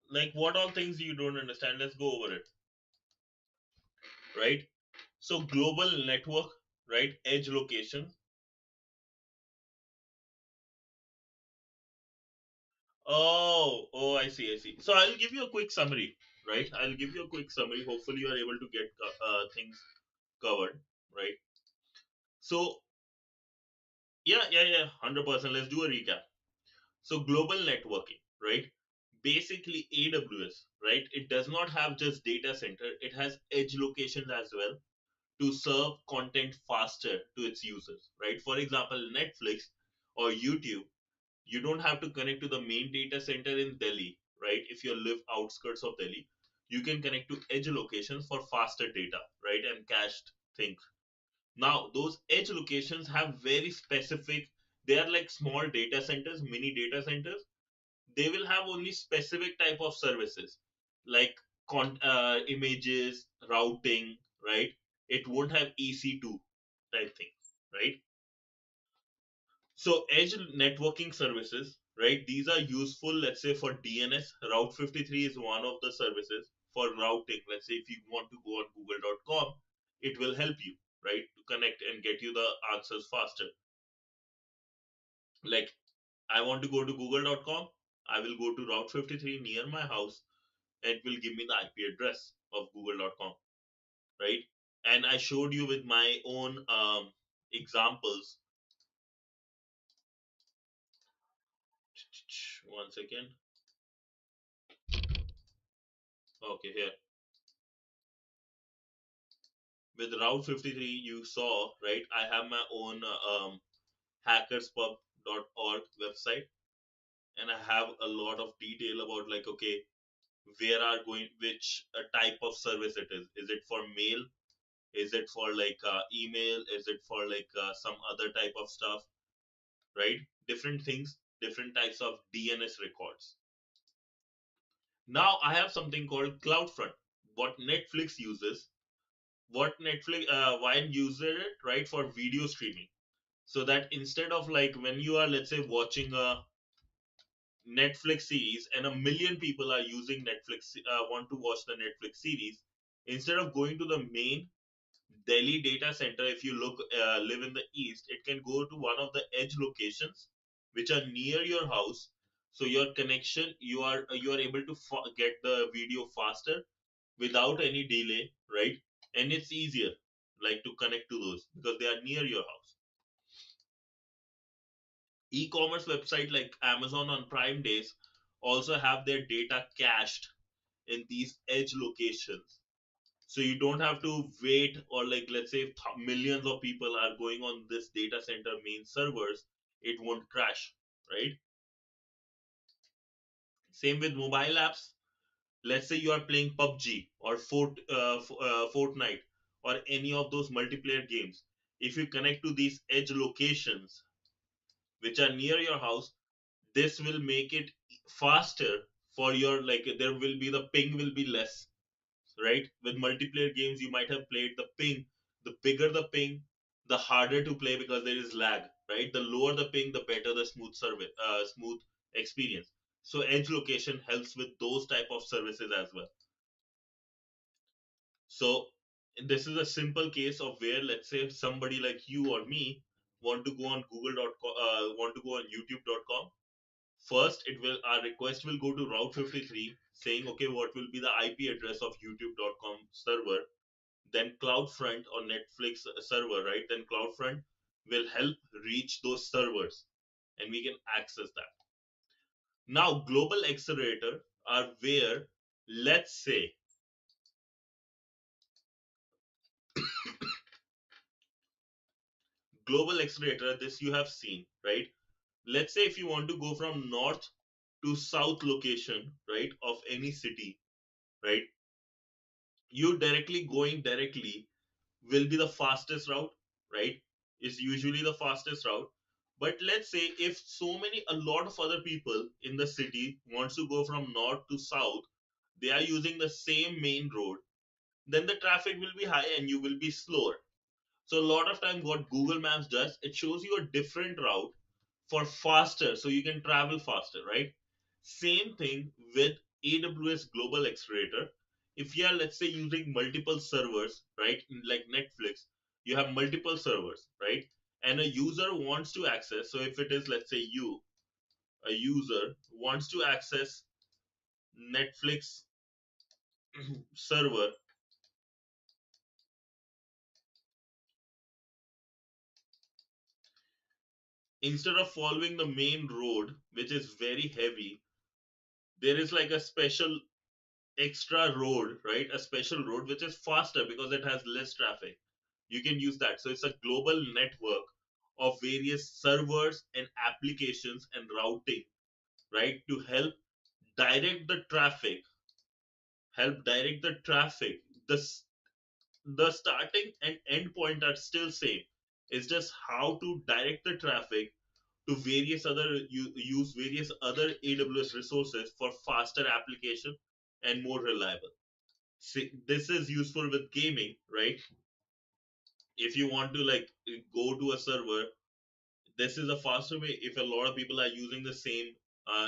Like what all things you don't understand? Let's go over it, right? So global network, right? Edge location. Oh, I see, I see. So I'll give you a quick summary, right? I'll give you a quick summary. Hopefully you are able to get things covered, right? So yeah, 100%. Let's do a recap. So global networking, right? Basically AWS, right? It does not have just data center, it has edge locations as well to serve content faster to its users, right? For example, Netflix or YouTube, you don't have to connect to the main data center in Delhi, right? If you live outskirts of Delhi, you can connect to edge locations for faster data, right? And cached things. Now, those edge locations have very specific, they are like small data centers, mini data centers. They will have only specific type of services like images, routing, right? It won't have EC2 type thing, right? So edge networking services, right? These are useful, let's say for DNS. Route 53 is one of the services for routing. Let's say if you want to go on google.com, it will help you, right? To connect and get you the answers faster. Like I want to go to google.com, I will go to route 53 near my house, and it will give me the IP address of google.com, right? And I showed you with my own examples. One second. Okay, here. with Route 53, you saw, right? I have my own hackerspub.org website, and I have a lot of detail about, like, okay, where are going, which type of service it is. Is it for mail? Is it for like email? Is it for like some other type of stuff? Right? Different things, different types of DNS records. Now I have something called CloudFront. What Netflix uses, what Netflix, why uses it, right, for video streaming. So that instead of like when you are, let's say, watching a Netflix series and a million people are using Netflix, want to watch the Netflix series, instead of going to the main Delhi data center, if you live in the east, it can go to one of the edge locations which are near your house. So your connection, you are able to get the video faster without any delay, right? And it's easier, like, to connect to those because they are near your house. E-commerce website like Amazon on Prime Days also have their data cached in these edge locations, so you don't have to wait, or like, let's say, millions of people are going on this data center main servers, it won't crash, right? Same with mobile apps. Let's say you are playing PUBG or Fortnite or any of those multiplayer games. If you connect to these edge locations which are near your house, this will make it faster for your, like, there will be, the ping will be less, right? With multiplayer games, you might have played, the ping, the bigger the ping, the harder to play because there is lag, right? The lower the ping, the better the smooth experience. So edge location helps with those type of services as well. So this is a simple case of where, let's say, somebody like you or me want to go on google.com, want to go on youtube.com. First, it will our request will go to Route 53 saying, okay, what will be the IP address of youtube.com server. Then CloudFront or Netflix server, right? Then CloudFront will help reach those servers and we can access that. Now, global accelerator are where, let's say, global accelerator, this you have seen, right? Let's say if you want to go from north to south location, right, of any city, right? You directly will be the fastest route, right? Is usually the fastest route. But let's say if a lot of other people in the city wants to go from north to south, they are using the same main road, then the traffic will be high and you will be slower. So a lot of time what Google Maps does, it shows you a different route for faster, so you can travel faster, right? Same thing with AWS Global Accelerator. If you are, let's say, using multiple servers, right, like Netflix, you have multiple servers, right? And a user wants to access, so if it is, let's say, a user wants to access Netflix server, instead of following the main road, which is very heavy, there is like a special extra road, right? A special road which is faster because it has less traffic. You can use that. So it's a global network of various servers and applications and routing, right? To direct the traffic, help direct the traffic. The starting and end point are still same. It's just how to direct the traffic to use various other AWS resources for faster application and more reliable. See, this is useful with gaming, right? If you want to, like, go to a server, this is a faster way. If a lot of people are using the same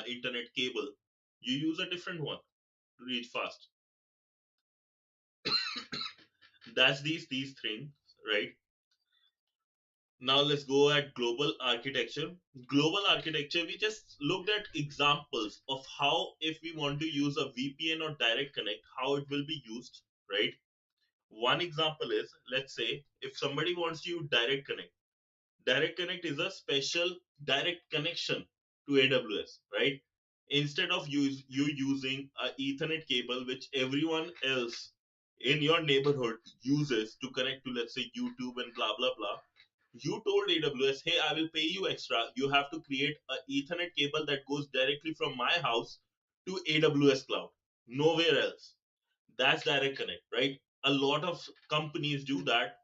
internet cable, you use a different one to reach fast. That's these things, right? Now let's go at global architecture. Global architecture, we just looked at examples of how, if we want to use a VPN or direct connect, how it will be used, right? One example is, let's say, if somebody wants to use direct connect. Direct connect is a special direct connection to AWS, right? Instead of you using a Ethernet cable, which everyone else in your neighborhood uses to connect to, let's say, YouTube and blah blah blah, you told AWS, hey, I will pay you extra. You have to create a Ethernet cable that goes directly from my house to AWS cloud, nowhere else. That's direct connect, right? A lot of companies do that,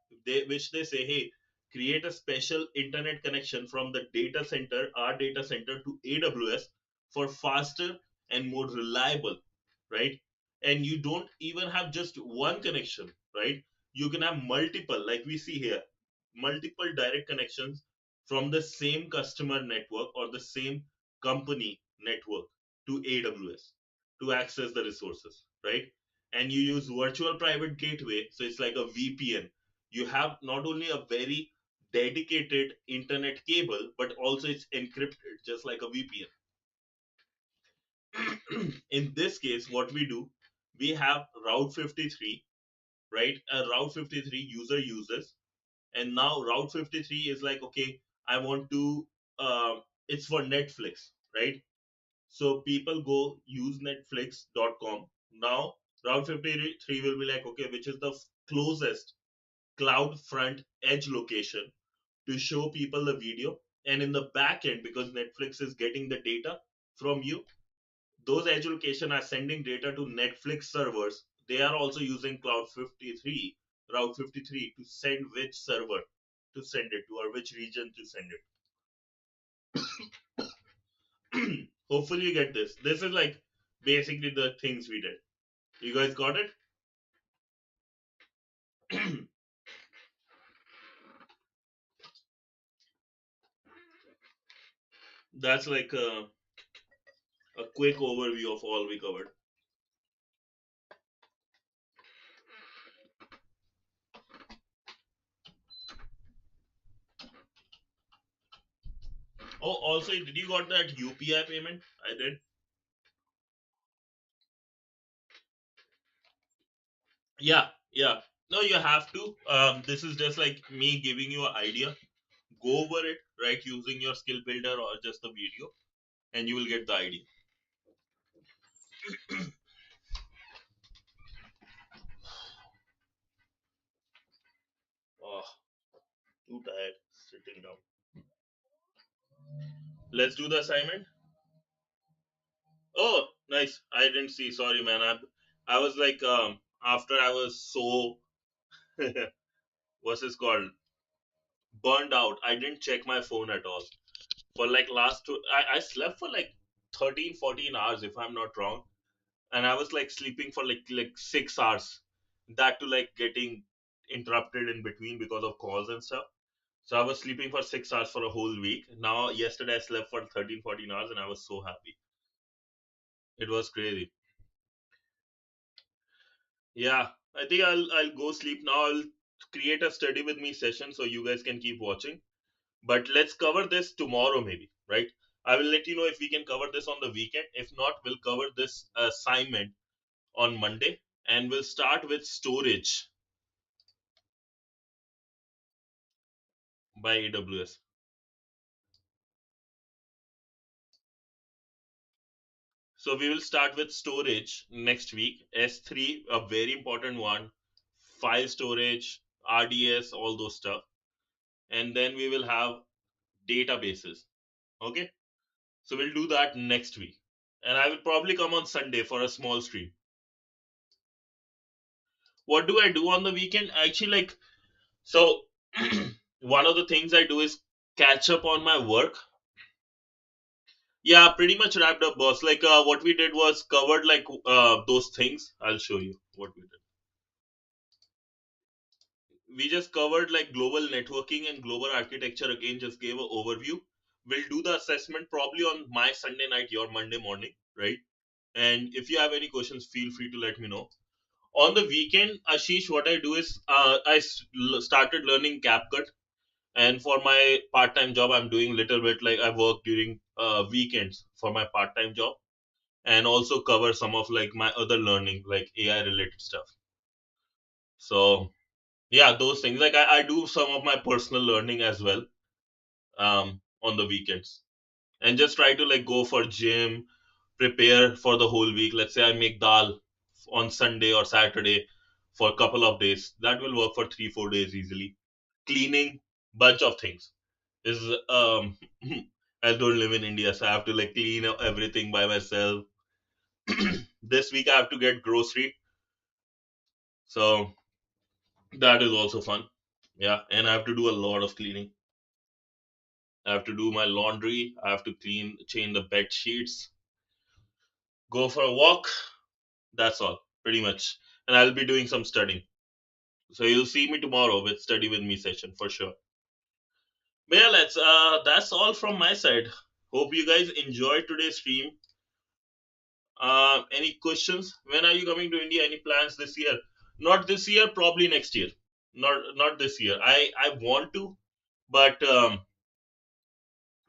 which they say, hey, create a special internet connection from the data center, our data center, to AWS for faster and more reliable, right? And you don't even have just one connection, right? You can have multiple, like we see here, multiple direct connections from the same customer network or the same company network to AWS to access the resources, right? And you use virtual private gateway, so it's like a VPN. You have not only a very dedicated internet cable, but also it's encrypted just like a VPN. In this case, what we do, we have Route 53, right? A Route 53 user uses, and now Route 53 is like, okay, I want to, it's for Netflix, right? So people go use netflix.com. Now Route 53 will be like, okay, which is the closest cloud front edge location to show people the video. And in the back end, because Netflix is getting the data from you, those edge location are sending data to Netflix servers. They are also using Cloud 53, Route 53 to send which server to send it to, or which region to send it. Hopefully you get this. This is like basically the things we did. You guys got it? That's like a quick overview of all we covered. Oh, also, did you got that UPI payment? I did. Yeah, yeah. No, you have to. This is just like me giving you an idea. Go over it, right, using your skill builder or just the video, and you will get the idea. Oh, too tired sitting down. Let's do the assignment. Oh, nice. I didn't see. Sorry, man. I was like, after I was so, what's this called? Burned out. I didn't check my phone at all. For like last two, I slept for like 13, 14 hours, if I'm not wrong. And I was like sleeping for like 6 hours. That to like getting interrupted in between because of calls and stuff. So I was sleeping for 6 hours for a whole week. Now, yesterday I slept for 13, 14 hours and I was so happy. It was crazy. Yeah, I think I'll go sleep now. I'll create a study with me session so you guys can keep watching. But let's cover this tomorrow, maybe, right? I will let you know if we can cover this on the weekend. If not, we'll cover this assignment on Monday, and we'll start with storage by AWS. So we will start with storage next week. S3, a very important one, file storage, RDS, all those stuff. And then we will have databases. Okay. So we'll do that next week. And I will probably come on Sunday for a small stream. What do I do on the weekend? Actually, like, so one of the things I do is catch up on my work. Yeah, pretty much wrapped up, boss. Like, what we did was covered like those things. I'll show you what we did. We just covered like global networking and global architecture again, just gave an overview. We'll do the assessment probably on my Sunday night, your Monday morning, right? And if you have any questions, feel free to let me know. On the weekend, Ashish, what I do is started learning CapCut. And for my part-time job, I'm doing little bit, like I work during weekends for my part-time job, and also cover some of like my other learning, like AI related stuff. So yeah, those things, like I do some of my personal learning as well, on the weekends, and just try to like go for gym, prepare for the whole week. Let's say I make dal on Sunday or Saturday for a couple of days. That will work for 3-4 days easily. Cleaning, bunch of things. Is I don't live in India, so I have to like clean up everything by myself. This week I have to get grocery, so that is also fun. Yeah, and I have to do a lot of cleaning. I have to do my laundry. I have to change the bed sheets, go for a walk. That's all, pretty much. And I'll be doing some studying. So you'll see me tomorrow with study with me session for sure. But yeah, that's all from my side. Hope you guys enjoyed today's stream. Any questions? When are you coming to India? Any plans this year? Not this year, probably next year. Not this year. I want to, but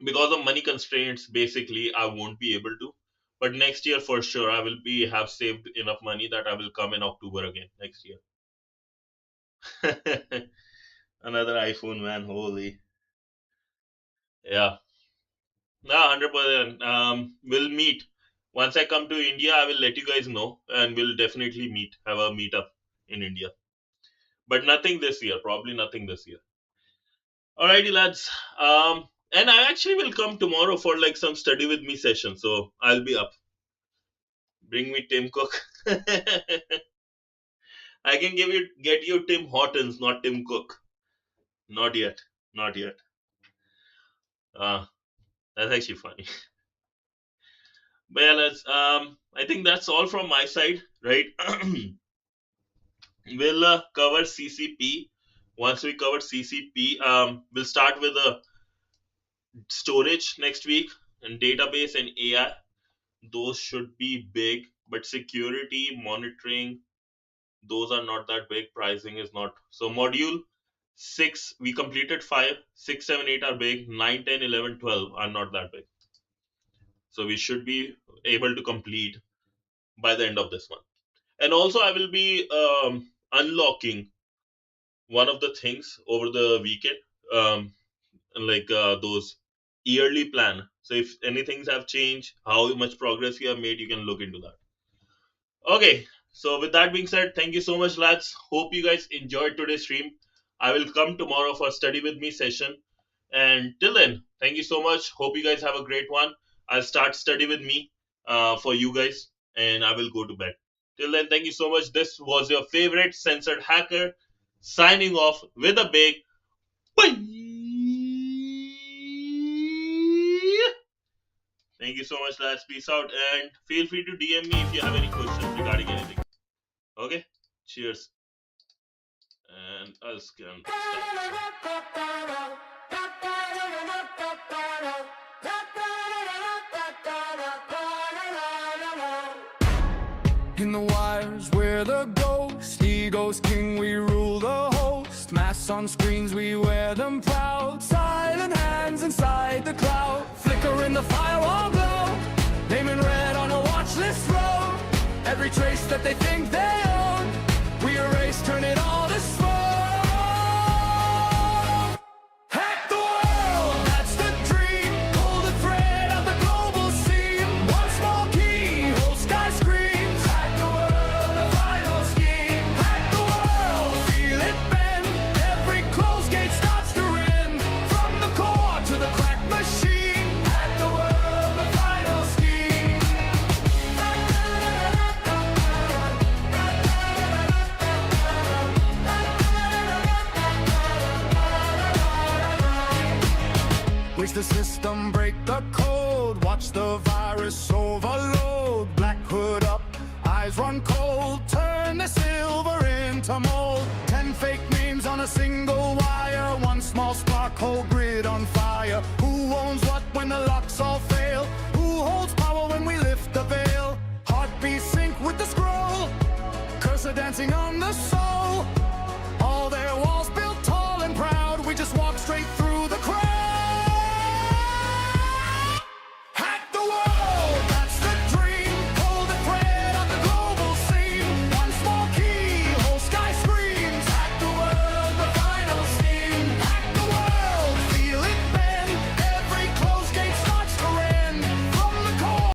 because of money constraints, basically I won't be able to. But next year for sure, I will have saved enough money that I will come in October again next year. Another iPhone, man. Holy. Yeah. No, 100%. We'll meet. Once I come to India, I will let you guys know and we'll definitely meet, have a meetup in India. But nothing this year, probably nothing this year. Alrighty, lads. And I actually will come tomorrow for like some study with me session, so I'll be up. Bring me Tim Cook. I can get you Tim Hortons, not Tim Cook. Not yet. Not yet. That's actually funny. But yeah, let's I think that's all from my side, right? We'll cover CCP. Once we cover CCP, we'll start with the storage next week and database and AI. Those should be big, but security, monitoring, those are not that big. Pricing is not. So module 6, we completed 5, 6, 7, 8 are big, 9, 10, 11, 12 are not that big. So we should be able to complete by the end of this month. And also I will be unlocking one of the things over the weekend, like those yearly plan. So if anything have changed, how much progress you have made, you can look into that. Okay, so with that being said, thank you so much, lads. Hope you guys enjoyed today's stream. I will come tomorrow for study with me session. And till then, thank you so much. Hope you guys have a great one. I'll start study with me for you guys, and I will go to bed. Till then, thank you so much. This was your favorite censored hacker signing off with a big bye. Thank you so much, lads. Peace out, and feel free to DM me if you have any questions regarding anything. Okay? Cheers. And I'll scan. In the wires, we're the ghost. Ego's king, we rule the host. Masks on screens, we wear them proud. Silent hands inside the cloud. Flicker in the firewall glow. Name in red on a watch list road. Every trace that they think they own, we erase, turn it all to smoke. Hack the world, that's the dream. Pull the thread of the global seam. One small key, whole sky screams. Hack the world, the final scheme. Hack the world, feel it bend. Every closed gate starts to rend. From the core to the crack machine. Hack the world, the final scheme. Wish the system, break the code. Watch the virus overload. Black hood up, eyes run cold. Turn the silver into mold. 10 fake memes on a single wire. One small spark, whole grid on fire. Who owns what when